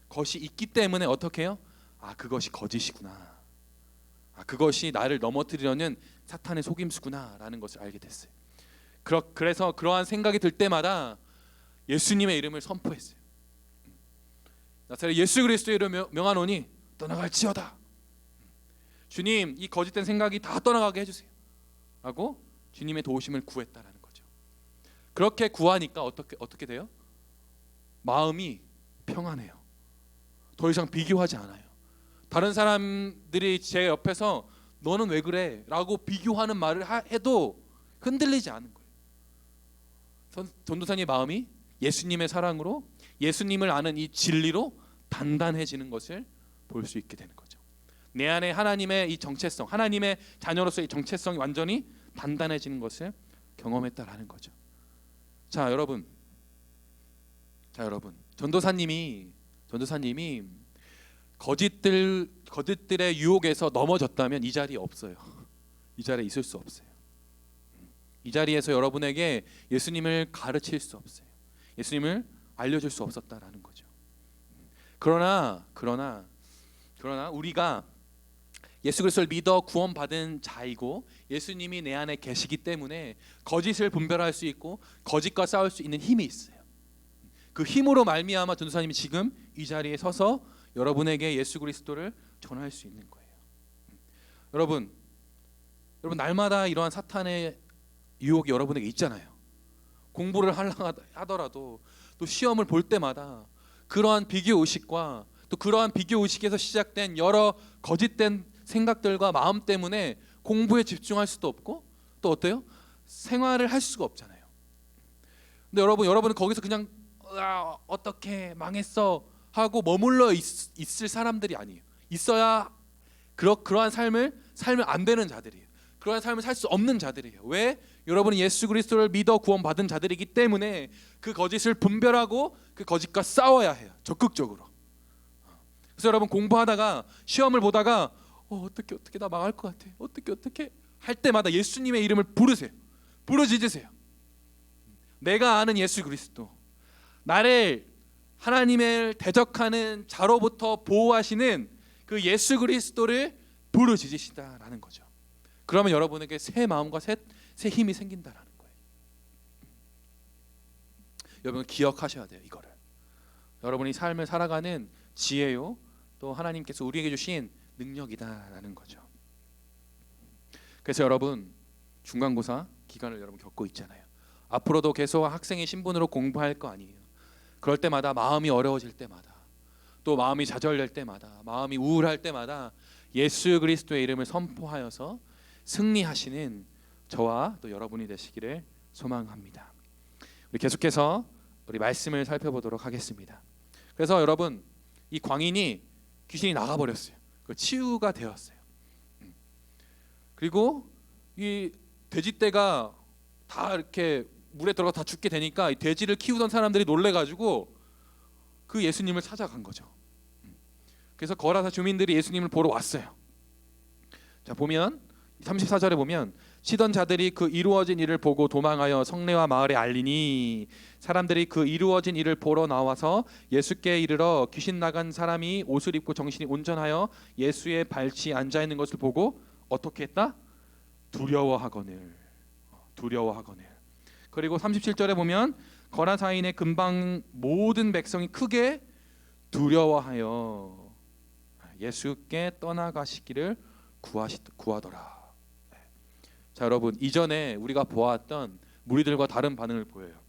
것이 있기 때문에 어떻게 해요? 그것이 거짓이구나. 그것이 나를 넘어뜨리려는 사탄의 속임수구나라는 것을 알게 됐어요. 그래서 그러한 생각이 들 때마다 예수님의 이름을 선포했어요. 나사렛 예수 그리스도의 이름을 명하노니 떠나갈지어다. 주님, 이 거짓된 생각이 다 떠나가게 해주세요 라고 주님의 도우심을 구했다라는 거죠. 그렇게 구하니까 어떻게 돼요? 마음이 평안해요. 더 이상 비교하지 않아요. 다른 사람들이 제 옆에서 너는 왜 그래? 라고 비교하는 말을 해도 흔들리지 않은 거예요. 전도사님의 마음이 예수님의 사랑으로, 예수님을 아는 이 진리로 단단해지는 것을 볼 수 있게 되는 거죠. 내 안에 하나님의 이 정체성, 하나님의 자녀로서의 정체성이 완전히 단단해지는 것을 경험했다라는 거죠. 자, 여러분, 전도사님이 거짓들의 유혹에서 넘어졌다면 이 자리에 없어요. 이 자리에 있을 수 없어요. 이 자리에서 여러분에게 예수님을 가르칠 수 없어요. 예수님을 알려줄 수 없었다라는 거죠. 그러나 우리가 예수 그리스도를 믿어 구원받은 자이고 예수님이 내 안에 계시기 때문에 거짓을 분별할 수 있고 거짓과 싸울 수 있는 힘이 있어요. 그 힘으로 말미암아 전도사님이 지금 이 자리에 서서 여러분에게 예수 그리스도를 전할 수 있는 거예요. 여러분 날마다 이러한 사탄의 유혹이 여러분에게 있잖아요. 공부를 하더라도 또 시험을 볼 때마다 그러한 비교 의식과 또 그러한 비교 의식에서 시작된 여러 거짓된 생각들과 마음 때문에 공부에 집중할 수도 없고 또 어때요? 생활을 할 수가 없잖아요. 근데 여러분은 거기서 그냥 어떻게 망했어 하고 머물러 있을 사람들이 아니에요. 있어야 그러한 삶을 살면 안 되는 자들이에요. 그러한 삶을 살 수 없는 자들이에요. 왜? 여러분이 예수 그리스도를 믿어 구원받은 자들이기 때문에 그 거짓을 분별하고 그 거짓과 싸워야 해요. 적극적으로. 그래서 여러분 공부하다가 시험을 보다가 어떻게 나 망할 것 같아. 어떻게 할 때마다 예수님의 이름을 부르세요. 부르짖으세요. 내가 아는 예수 그리스도, 나를 하나님을 대적하는 자로부터 보호하시는 그 예수 그리스도를 부르짖으시다라는 거죠. 그러면 여러분에게 새 마음과 새 힘이 생긴다라는 거예요. 여러분 기억하셔야 돼요. 이거를. 여러분이 삶을 살아가는 지혜요, 또 하나님께서 우리에게 주신 능력이다라는 거죠. 그래서 여러분 중간고사 기간을 여러분 겪고 있잖아요. 앞으로도 계속 학생의 신분으로 공부할 거 아니에요. 그럴 때마다 마음이 어려워질 때마다 또 마음이 좌절될 때마다 마음이 우울할 때마다 예수 그리스도의 이름을 선포하여서 승리하시는 저와 또 여러분이 되시기를 소망합니다. 우리 계속해서 우리 말씀을 살펴보도록 하겠습니다. 그래서 여러분 이 광인이 귀신이 나가버렸어요. 그 치유가 되었어요. 그리고 이 돼지떼가 다 이렇게 물에 들어가 다 죽게 되니까 이 돼지를 키우던 사람들이 놀래가지고 그 예수님을 찾아간 거죠. 그래서 거라사 주민들이 예수님을 보러 왔어요. 자 보면 34절에 보면 치던 자들이 그 이루어진 일을 보고 도망하여 성내와 마을에 알리니 사람들이 그 이루어진 일을 보러 나와서 예수께 이르러 귀신 나간 사람이 옷을 입고 정신이 온전하여 예수의 발치에 앉아 있는 것을 보고 어떻게 했다? 두려워하거늘. 그리고 37절에 보면 거라사인의 근방 모든 백성이 크게 두려워하여 예수께 떠나가시기를 구하더라. 자 여러분 이전에 우리가 보았던 무리들과 다른 반응을 보여요.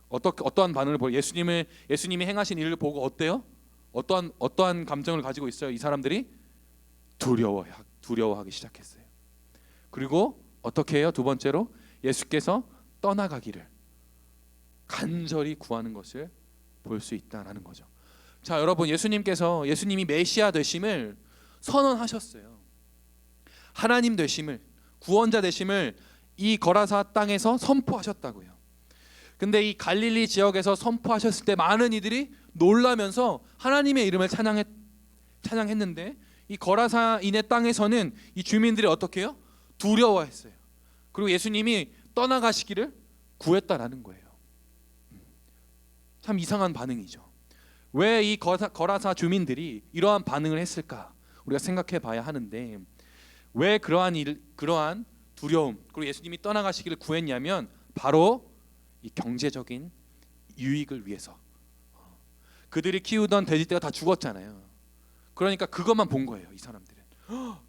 어떠한 반응을 보여요? 예수님이 행하신 일을 보고 어때요? 어떠한 감정을 가지고 있어요? 이 사람들이 두려워하기 시작했어요. 그리고 어떻게 해요? 두 번째로 예수께서 떠나가기를 간절히 구하는 것을 볼 수 있다라는 거죠. 자 여러분 예수님이 메시아 되심을 선언하셨어요. 하나님 되심을, 구원자 되심을 이 거라사 땅에서 선포하셨다고요. 근데 이 갈릴리 지역에서 선포하셨을 때 많은 이들이 놀라면서 하나님의 이름을 찬양했는데 이 거라사인의 땅에서는 이 주민들이 어떻게 해요? 두려워했어요. 그리고 예수님이 떠나가시기를 구했다라는 거예요. 참 이상한 반응이죠. 왜 이 거라사 주민들이 이러한 반응을 했을까? 우리가 생각해 봐야 하는데 왜 그러한 두려움 그리고 예수님이 떠나가시기를 구했냐면 바로 이 경제적인 유익을 위해서. 그들이 키우던 돼지떼가 다 죽었잖아요. 그러니까 그것만 본 거예요. 이 사람들은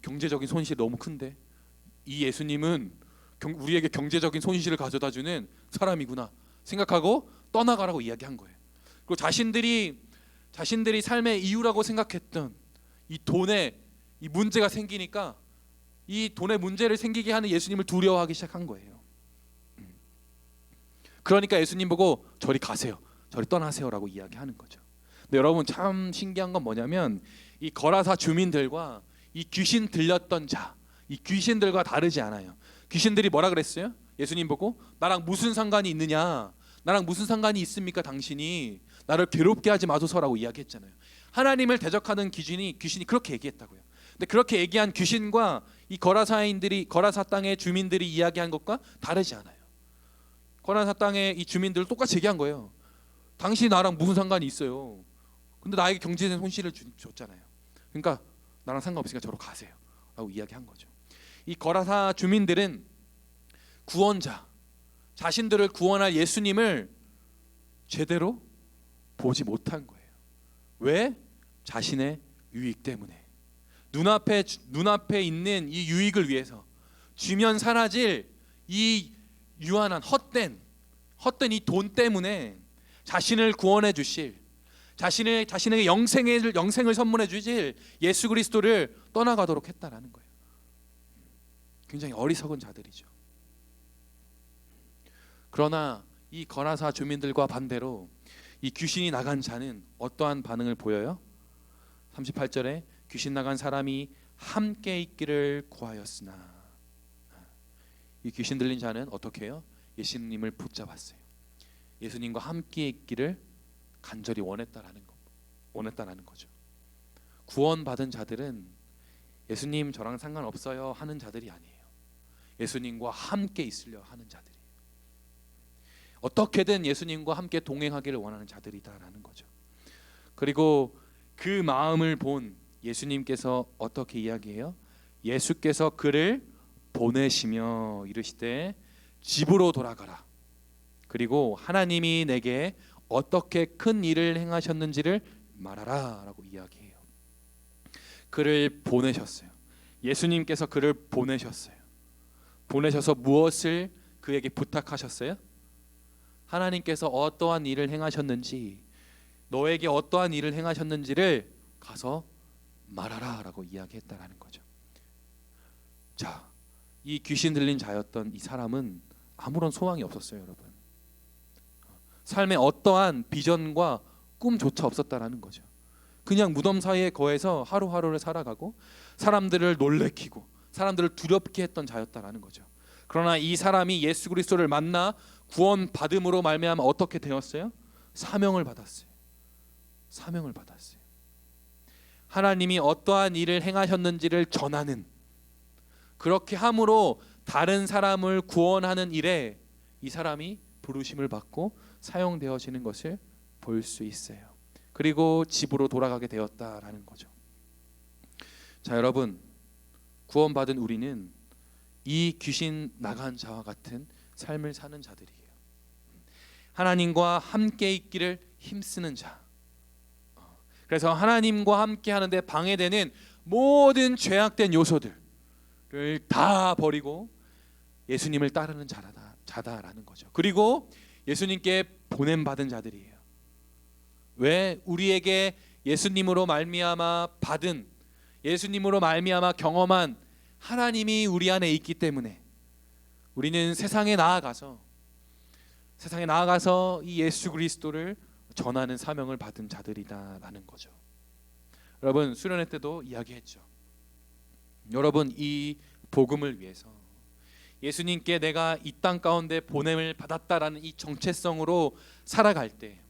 경제적인 손실이 너무 큰데 이 예수님은 우리에게 경제적인 손실을 가져다주는 사람이구나 생각하고 떠나가라고 이야기한 거예요. 그리고 자신들이 삶의 이유라고 생각했던 이 돈에 이 문제가 생기니까 이 돈의 문제를 생기게 하는 예수님을 두려워하기 시작한 거예요. 그러니까 예수님 보고 저리 가세요, 저리 떠나세요라고 이야기하는 거죠. 근데 여러분 참 신기한 건 뭐냐면 이 거라사 주민들과 이 귀신 들렸던 자, 이 귀신들과 다르지 않아요. 귀신들이 뭐라 그랬어요? 예수님 보고 나랑 무슨 상관이 있느냐, 나랑 무슨 상관이 있습니까? 당신이 나를 괴롭게 하지 마소서라고 이야기했잖아요. 하나님을 대적하는 귀신이 그렇게 얘기했다고요. 근데 그렇게 얘기한 귀신과 이 거라사 땅의 주민들이 이야기한 것과 다르지 않아요. 거라사 땅의 이 주민들 똑같이 얘기한 거예요. 당신이 나랑 무슨 상관이 있어요? 근데 나에게 경제적인 손실을 줬잖아요. 그러니까 나랑 상관없으니까 저로 가세요 라고 이야기한 거죠. 이 거라사 주민들은 구원자, 자신들을 구원할 예수님을 제대로 보지 못한 거예요. 왜? 자신의 유익 때문에. 눈앞에 있는 이 유익을 위해서 주면 사라질 이 유한한 헛된 이 돈 때문에 자신을 구원해 주실, 자신에게 영생을 선물해 주실 예수 그리스도를 떠나가도록 했다라는 거예요. 굉장히 어리석은 자들이죠. 그러나 이 거라사 주민들과 반대로 이 귀신이 나간 자는 어떠한 반응을 보여요? 38절에 귀신 나간 사람이 함께 있기를 구하였으나, 이 귀신 들린 자는 어떻게 해요? 예수님을 붙잡았어요. 예수님과 함께 있기를 간절히 원했다라는 거죠. 구원받은 자들은 예수님 저랑 상관없어요 하는 자들이 아니에요. 예수님과 함께 있으려 하는 자들이에요. 어떻게든 예수님과 함께 동행하기를 원하는 자들이다라는 거죠. 그리고 그 마음을 본 예수님께서 어떻게 이야기해요? 예수께서 그를 보내시며 이르시되 집으로 돌아가라. 그리고 하나님이 내게 어떻게 큰 일을 행하셨는지를 말하라 라고 이야기해요. 그를 보내셨어요. 예수님께서 그를 보내셨어요. 보내셔서 무엇을 그에게 부탁하셨어요? 하나님께서 어떠한 일을 행하셨는지, 너에게 어떠한 일을 행하셨는지를 가서 말하라 라고 이야기했다라는 거죠. 자, 이 귀신 들린 자였던 이 사람은 아무런 소망이 없었어요, 여러분. 삶에 어떠한 비전과 꿈조차 없었다라는 거죠. 그냥 무덤 사이에 거해서 하루하루를 살아가고 사람들을 놀래키고 사람들을 두렵게 했던 자였다라는 거죠. 그러나 이 사람이 예수 그리스도를 만나 구원 받음으로 말미암아 어떻게 되었어요? 사명을 받았어요. 하나님이 어떠한 일을 행하셨는지를 전하는, 그렇게 함으로 다른 사람을 구원하는 일에 이 사람이 부르심을 받고 사용되어지는 것을 볼 수 있어요. 그리고 집으로 돌아가게 되었다라는 거죠. 자, 여러분, 구원받은 우리는 이 귀신 나간 자와 같은 삶을 사는 자들이에요. 하나님과 함께 있기를 힘쓰는 자. 그래서 하나님과 함께 하는데 방해되는 모든 죄악된 요소들을 다 버리고 예수님을 따르는 자다라는 거죠. 그리고 예수님께 보냄받은 자들이에요. 왜? 우리에게 예수님으로 말미암아 받은, 예수님으로 말미암아 경험한 하나님이 우리 안에 있기 때문에 우리는 세상에 나아가서 이 예수 그리스도를 전하는 사명을 받은 자들이다라는 거죠. 여러분, 수련회 때도 이야기했죠. 여러분, 이 복음을 위해서 예수님께 내가 이 땅 가운데 보냄을 받았다라는 이 정체성으로 살아갈 때,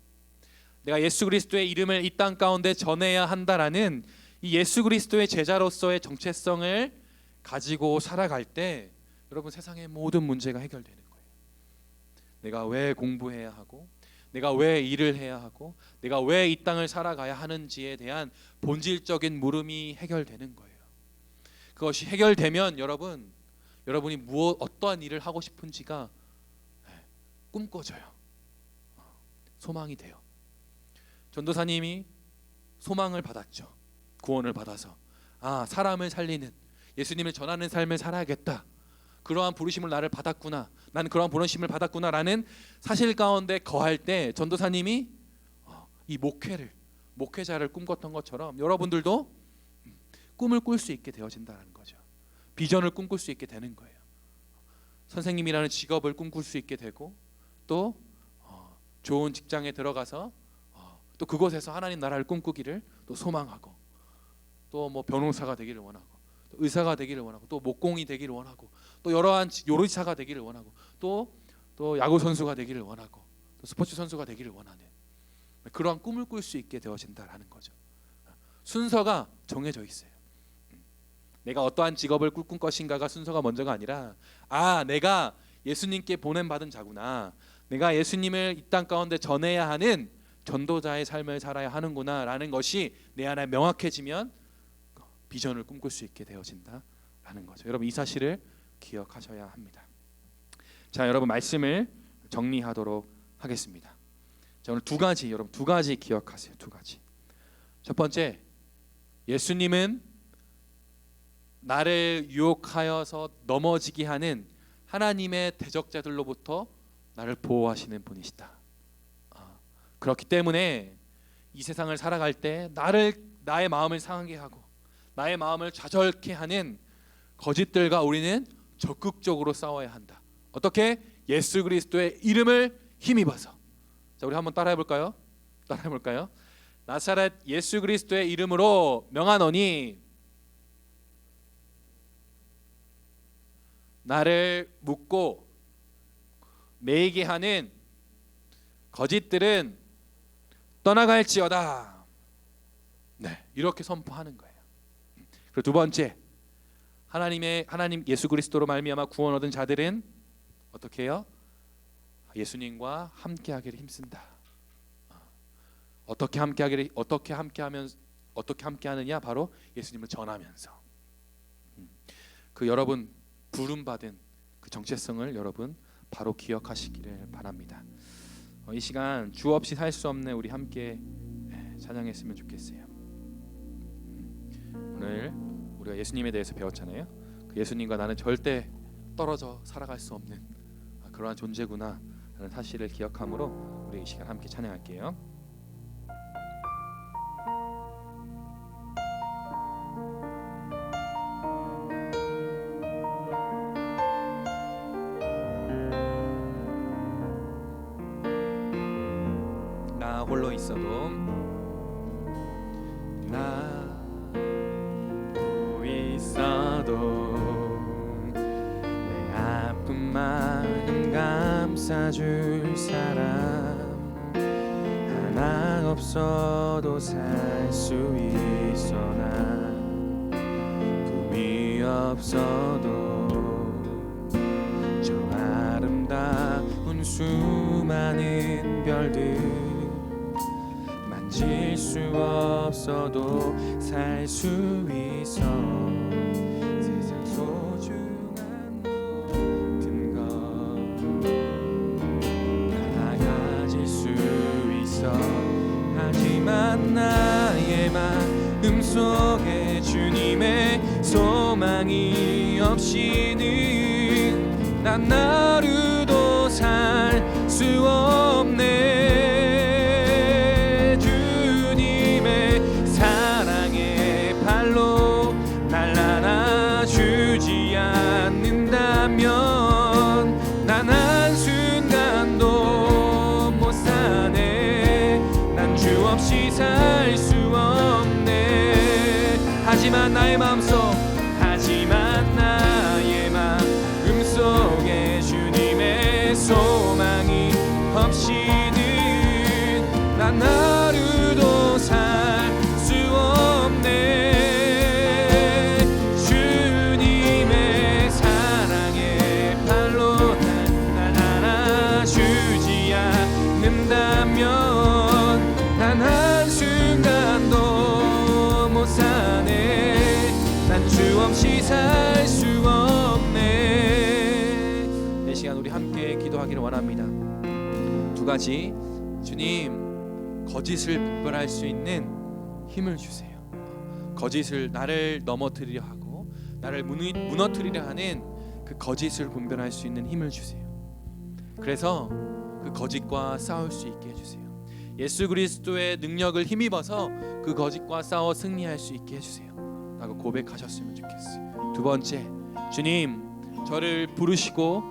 내가 예수 그리스도의 이름을 이 땅 가운데 전해야 한다라는 이 예수 그리스도의 제자로서의 정체성을 가지고 살아갈 때, 여러분, 세상의 모든 문제가 해결되는 거예요. 내가 왜 공부해야 하고, 내가 왜 일을 해야 하고, 내가 왜 이 땅을 살아가야 하는지에 대한 본질적인 물음이 해결되는 거예요. 그것이 해결되면 여러분이 어떠한 일을 하고 싶은지가 꿈꿔져요. 소망이 돼요. 전도사님이 소망을 받았죠. 구원을 받아서 사람을 살리는, 예수님을 전하는 삶을 살아야겠다. 그러한 부르심을 나를 받았구나, 나는 그러한 부르심을 받았구나라는 사실 가운데 거할 때 전도사님이 이 목회자를 꿈꿨던 것처럼 여러분들도 꿈을 꿀 수 있게 되어진다는 거죠. 비전을 꿈꿀 수 있게 되는 거예요. 선생님이라는 직업을 꿈꿀 수 있게 되고, 또 좋은 직장에 들어가서 또 그곳에서 하나님 나라를 꿈꾸기를 또 소망하고, 또 뭐 변호사가 되기를 원하고, 또 의사가 되기를 원하고, 또 목공이 되기를 원하고, 또 여러한 요리사가 되기를 원하고, 또 야구 선수가 되기를 원하고, 또 스포츠 선수가 되기를 원하는 그러한 꿈을 꿀 수 있게 되어진다라는 거죠. 순서가 정해져 있어요. 내가 어떠한 직업을 꿈꿀 것인가가 순서가 먼저가 아니라, 내가 예수님께 보냄받은 자구나, 내가 예수님을 이 땅 가운데 전해야 하는 전도자의 삶을 살아야 하는구나 라는 것이 내 안에 명확해지면 비전을 꿈꿀 수 있게 되어진다라는 거죠. 여러분, 이 사실을 기억하셔야 합니다. 자, 여러분, 말씀을 정리하도록 하겠습니다. 자, 오늘 두 가지 기억하세요. 두 가지. 첫 번째, 예수님은 나를 유혹하여서 넘어지게 하는 하나님의 대적자들로부터 나를 보호하시는 분이시다. 그렇기 때문에 이 세상을 살아갈 때 나의 마음을 상하게 하고 나의 마음을 좌절케 하는 거짓들과 우리는 적극적으로 싸워야 한다. 어떻게? 예수 그리스도의 이름을 힘입어서. 자, 우리 한번 따라해볼까요? 나사렛 예수 그리스도의 이름으로 명하노니 나를 묶고 매이게 하는 거짓들은 떠나갈지어다. 네, 이렇게 선포하는 거예요. 그리고 두 번째, 하나님 예수 그리스도로 말미암아 구원 얻은 자들은 어떻게 해요? 예수님과 함께하기를 힘쓴다. 어떻게 함께하느냐? 바로 예수님을 전하면서. 그 여러분 부름 받은 그 정체성을 여러분 바로 기억하시기를 바랍니다. 이 시간 주 없이 살 수 없는 우리 함께 찬양했으면 좋겠어요. 오늘 우리가 예수님에 대해서 배웠잖아요. 그 예수님과 나는 절대 떨어져 살아갈 수 없는 그러한 존재구나 라는 사실을 기억함으로 우리 이 시간 함께 찬양할게요. 나 홀로 있어도 내 아픈 마음 감싸줄 사람 하나 없어도 살 수 있어. 난 꿈이 없어도 저 아름다운 수많은 별들 만질 수 없어도 살 수 있어. 세상 소중한 모든 것 다 가질 수 있어. 하지만 나의 마음 속에 주님의 소망이 없이는 난 하루도 살 수 없네. 주님의 사랑의 발로 날 안아주지 않는다면 난 한순간도 못 사네. 난 주 없이 살 수 없네. 하지만 나의 마음속에 주님의 소망이 없이는 난 하루도 살 수 없네. 주님의 사랑의 팔로 날 안아주지 않는다면 난 한순간도 못 사네. 난 주 없이 살 수 없네. 이 시간 우리 함께 기도하기를 원합니다. 두 가지. 주님, 거짓을 분별할 수 있는 힘을 주세요. 거짓을 나를 넘어뜨리려 하고 나를 무너뜨리려 하는 그 거짓을 분별할 수 있는 힘을 주세요. 그래서 그 거짓과 싸울 수 있게 해주세요. 예수 그리스도의 능력을 힘입어서 그 거짓과 싸워 승리할 수 있게 해주세요 라고 고백하셨으면 좋겠어요. 두 번째, 주님 저를 부르시고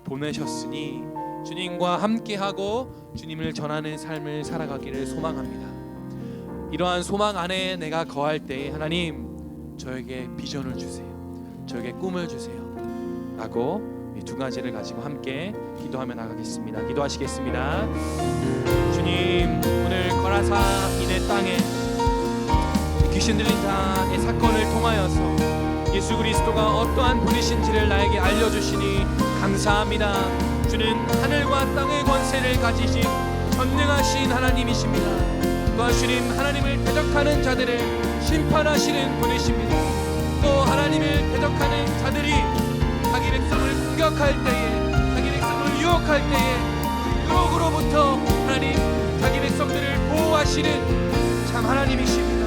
보내셨으니 주님과 함께하고 주님을 전하는 삶을 살아가기를 소망합니다. 이러한 소망 안에 내가 거할 때에 하나님 저에게 비전을 주세요. 저에게 꿈을 주세요 라고 이 두 가지를 가지고 함께 기도하며 나가겠습니다. 기도하시겠습니다. 주님, 오늘 거라사 이네 땅에 귀신 들린 자의 사건을 통하여서 예수 그리스도가 어떠한 분이신지를 나에게 알려주시니 감사합니다. 주는 하늘과 땅의 권세를 가지신 전능하신 하나님이십니다. 또한 주님, 하나님을 대적하는 자들을 심판하시는 분이십니다. 또 하나님을 대적하는 자들이 자기 백성을 공격할 때에, 자기 백성을 유혹할 때에 유혹으로부터 하나님 자기 백성들을 보호하시는 참 하나님이십니다.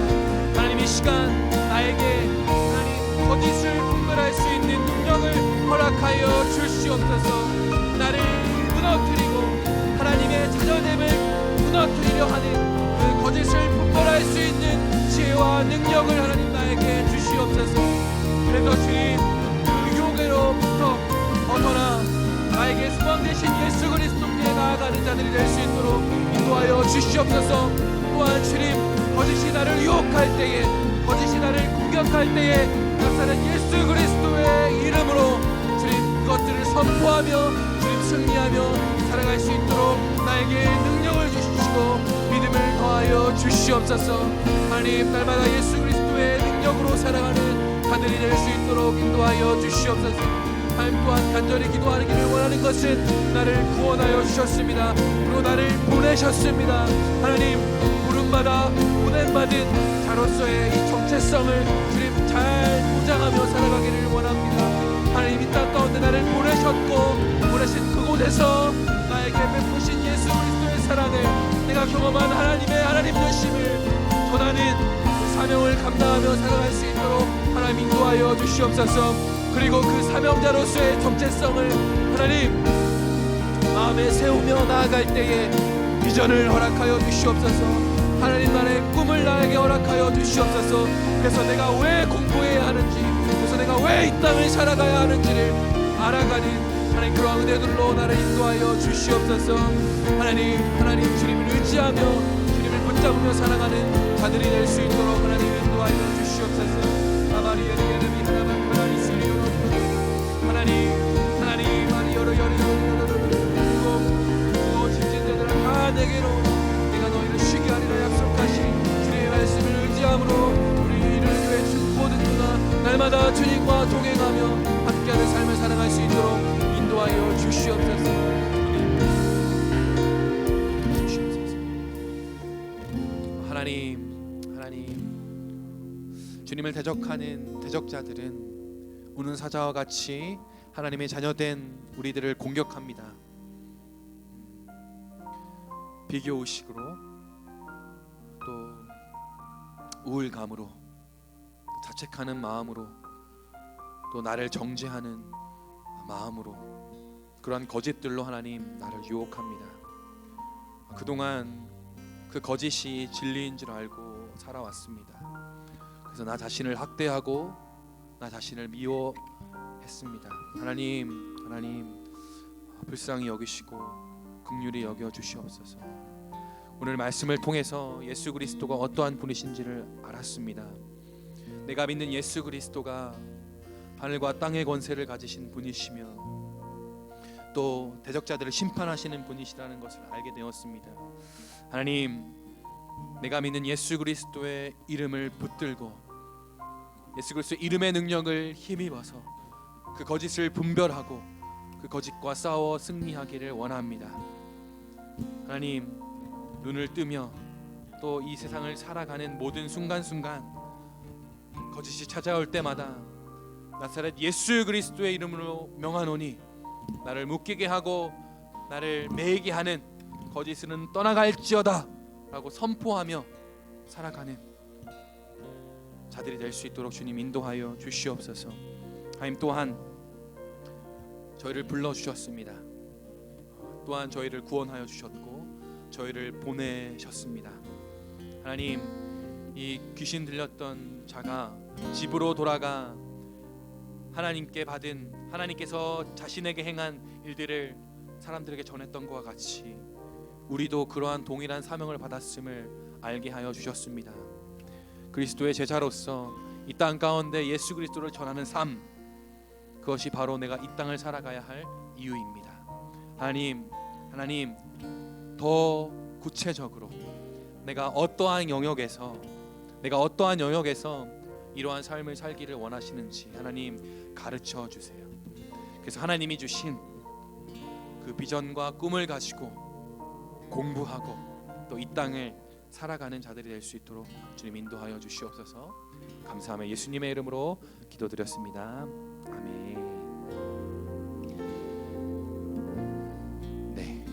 하나님, 이 시간 나에게 하나님 거짓을 분별할 수 있는 능력을 허락하여 주시옵소서. 나를 무너뜨리고 하나님의 자녀됨을 무너뜨리려 하는 그 거짓을 분별할 수 있는 지혜와 능력을 하나님 나에게 주시옵소서. 그래서 주님, 그 유혹으로부터 벗어나 나에게 소망 되신 예수 그리스도께 나아가는 자들이 될 수 있도록 인도하여 주시옵소서. 또한 주님, 거짓이 나를 유혹할 때에, 거짓이 나를 공격할 때에 나타난 예수 그리스도의 이름으로 주님 그것들을 선포하며 주님 승리하며 살아갈 수 있도록 나에게 능력을 주시고 믿음을 더하여 주시옵소서. 하나님, 날마다 예수 그리스도의 능력으로 살아가는 자들이 될 수 있도록 인도하여 주시옵소서. 하나님, 또한 간절히 기도하기를 원하는 것은 나를 구원하여 주셨습니다. 그리고 나를 보내셨습니다. 하나님, 부름받아 보냄받은 자로서의 이 정체성을 주님 잘 보장하며 살아가기를 원합니다. 하나님, 이 땅 가운데 나를 보내셨고 보내신 그곳에서 나에게 베푸신 예수 그리스도의 사랑을, 내가 경험한 하나님의 하나님 되심을 전하는 그 사명을 감당하며 살아갈 수 있도록 하나님 인도하여 주시옵소서. 그리고 그 사명자로서의 정체성을 하나님 마음에 세우며 나아갈 때에 비전을 허락하여 주시옵소서. 하나님, 나의 꿈을 나에게 허락하여 주시옵소서. 그래서 내가 왜 공부해야 하는지, 그래서 내가 왜 이 땅을 살아가야 하는지를 알아가는 하나님 그러한 은혜들로 나를 인도하여 주시옵소서. 하나님 주님을 의지하며 주님을 붙잡으며 살아가는 자들이 될 수 있도록 하나님 인도하여 주시옵소서. 아마리에르 예르미 하나만 하나님 쓰리요. 하나님 마리여로 또 짐진자들아 다 내게로 내가 너희를 쉬게 하리라 약속하신 주님의 말씀을 의지함으로 우리를 위해 모든 누나 날마다 주님과 동행하며 함께하는 삶을 살아갈 수 있도록 인도하여 주시옵소서. 하나님, 주님을 대적하는 대적자들은 우는 사자와 같이 하나님의 자녀된 우리들을 공격합니다. 비교의식으로, 또 우울감으로, 자책하는 마음으로, 또 나를 정죄하는 마음으로, 그러한 거짓들로 하나님 나를 유혹합니다. 그동안 그 거짓이 진리인 줄 알고 살아왔습니다. 그래서 나 자신을 학대하고 나 자신을 미워했습니다. 하나님 불쌍히 여기시고 긍휼히 여겨 주시옵소서. 오늘 말씀을 통해서 예수 그리스도가 어떠한 분이신지를 알았습니다. 내가 믿는 예수 그리스도가 하늘과 땅의 권세를 가지신 분이시며 또 대적자들을 심판하시는 분이시라는 것을 알게 되었습니다. 하나님, 내가 믿는 예수 그리스도의 이름을 붙들고 예수 그리스도의 이름의 능력을 힘입어서 그 거짓을 분별하고 그 거짓과 싸워 승리하기를 원합니다. 하나님, 눈을 뜨며 또 이 세상을 살아가는 모든 순간순간 거짓이 찾아올 때마다 나사렛 예수 그리스도의 이름으로 명하노니 나를 묶이게 하고 나를 매이게 하는 거짓은 떠나갈지어다 라고 선포하며 살아가는 자들이 될 수 있도록 주님 인도하여 주시옵소서. 하나님, 또한 저희를 불러 주셨습니다. 또한 저희를 구원하여 주셨고 저희를 보내셨습니다. 하나님, 이 귀신 들렸던 자가 집으로 돌아가 하나님께 받은, 하나님께서 자신에게 행한 일들을 사람들에게 전했던 것과 같이 우리도 그러한 동일한 사명을 받았음을 알게 하여 주셨습니다. 그리스도의 제자로서 이 땅 가운데 예수 그리스도를 전하는 삶, 그것이 바로 내가 이 땅을 살아가야 할 이유입니다. 하나님, 더 구체적으로 내가 어떠한 영역에서 이러한 삶을 살기를 원하시는지 하나님 가르쳐 주세요. 그래서 하나님이 주신 그 비전과 꿈을 가지고 공부하고 또 이 땅을 살아가는 자들이 될 수 있도록 주님 인도하여 주시옵소서. 감사하며 예수님의 이름으로 기도드렸습니다. 아멘. 네.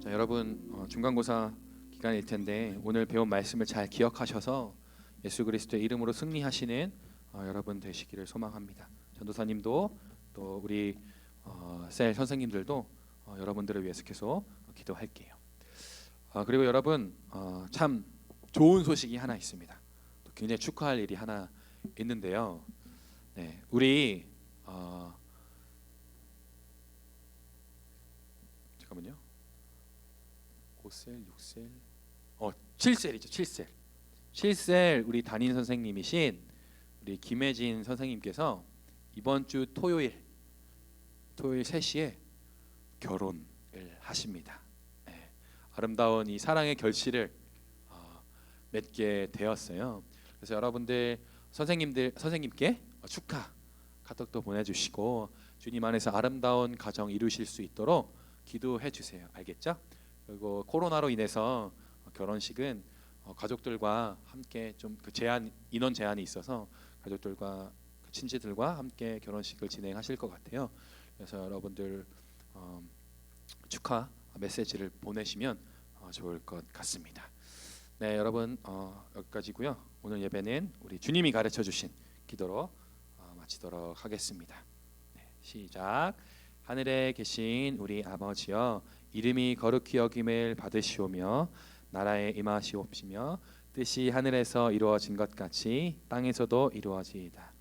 자, 여러분, 중간고사 기간일 텐데 오늘 배운 말씀을 잘 기억하셔서 예수 그리스도의 이름으로 승리하시는 여러분 되시기를 소망합니다. 전도사님도 또 우리 셀 선생님들도 여러분들을 위해서 계속 기도할게요. 그리고 여러분, 참 좋은 소식이 하나 있습니다. 또 굉장히 축하할 일이 하나 있는데요. 네, 우리 잠깐만요. 5셀, 6셀, 7셀이죠. 7셀 우리 담임 선생님이신 우리 김혜진 선생님께서 이번 주 토요일 3시에 결혼을 하십니다. 네, 아름다운 이 사랑의 결실을 맺게 되었어요. 그래서 여러분들 선생님께 축하 카톡도 보내주시고 주님 안에서 아름다운 가정 이루실 수 있도록 기도해 주세요. 알겠죠? 그리고 코로나로 인해서 결혼식은 가족들과 함께 좀 그 인원 제한이 있어서 가족들과 친지들과 함께 결혼식을 진행하실 것 같아요. 그래서 여러분들 축하 메시지를 보내시면 좋을 것 같습니다. 네, 여러분, 여기까지고요. 오늘 예배는 우리 주님이 가르쳐 주신 기도로 마치도록 하겠습니다. 네, 시작. 하늘에 계신 우리 아버지여, 이름이 거룩히 여김을 받으시오며 나라에 임하시옵시며 뜻이 하늘에서 이루어진 것 같이 땅에서도 이루어지이다.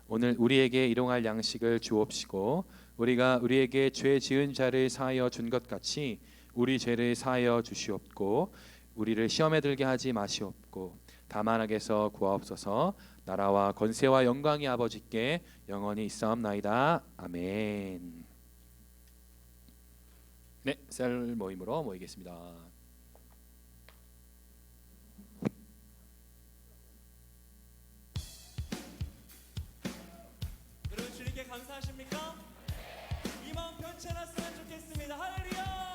오늘 우리에게 일용할 양식을 주옵시고 우리가 우리에게 죄 지은 자를 사하여 준 것 같이 우리 죄를 사하여 주시옵고 우리를 시험에 들게 하지 마시옵고 다만 악에서 구하옵소서. 나라와 권세와 영광이 아버지께 영원히 있사옵나이다. 아멘. 네, 셀 모임으로 모이겠습니다. 여러분 주님께 감사하십니까? 이 마음 변치 않았으면 좋겠습니다. 할렐루야.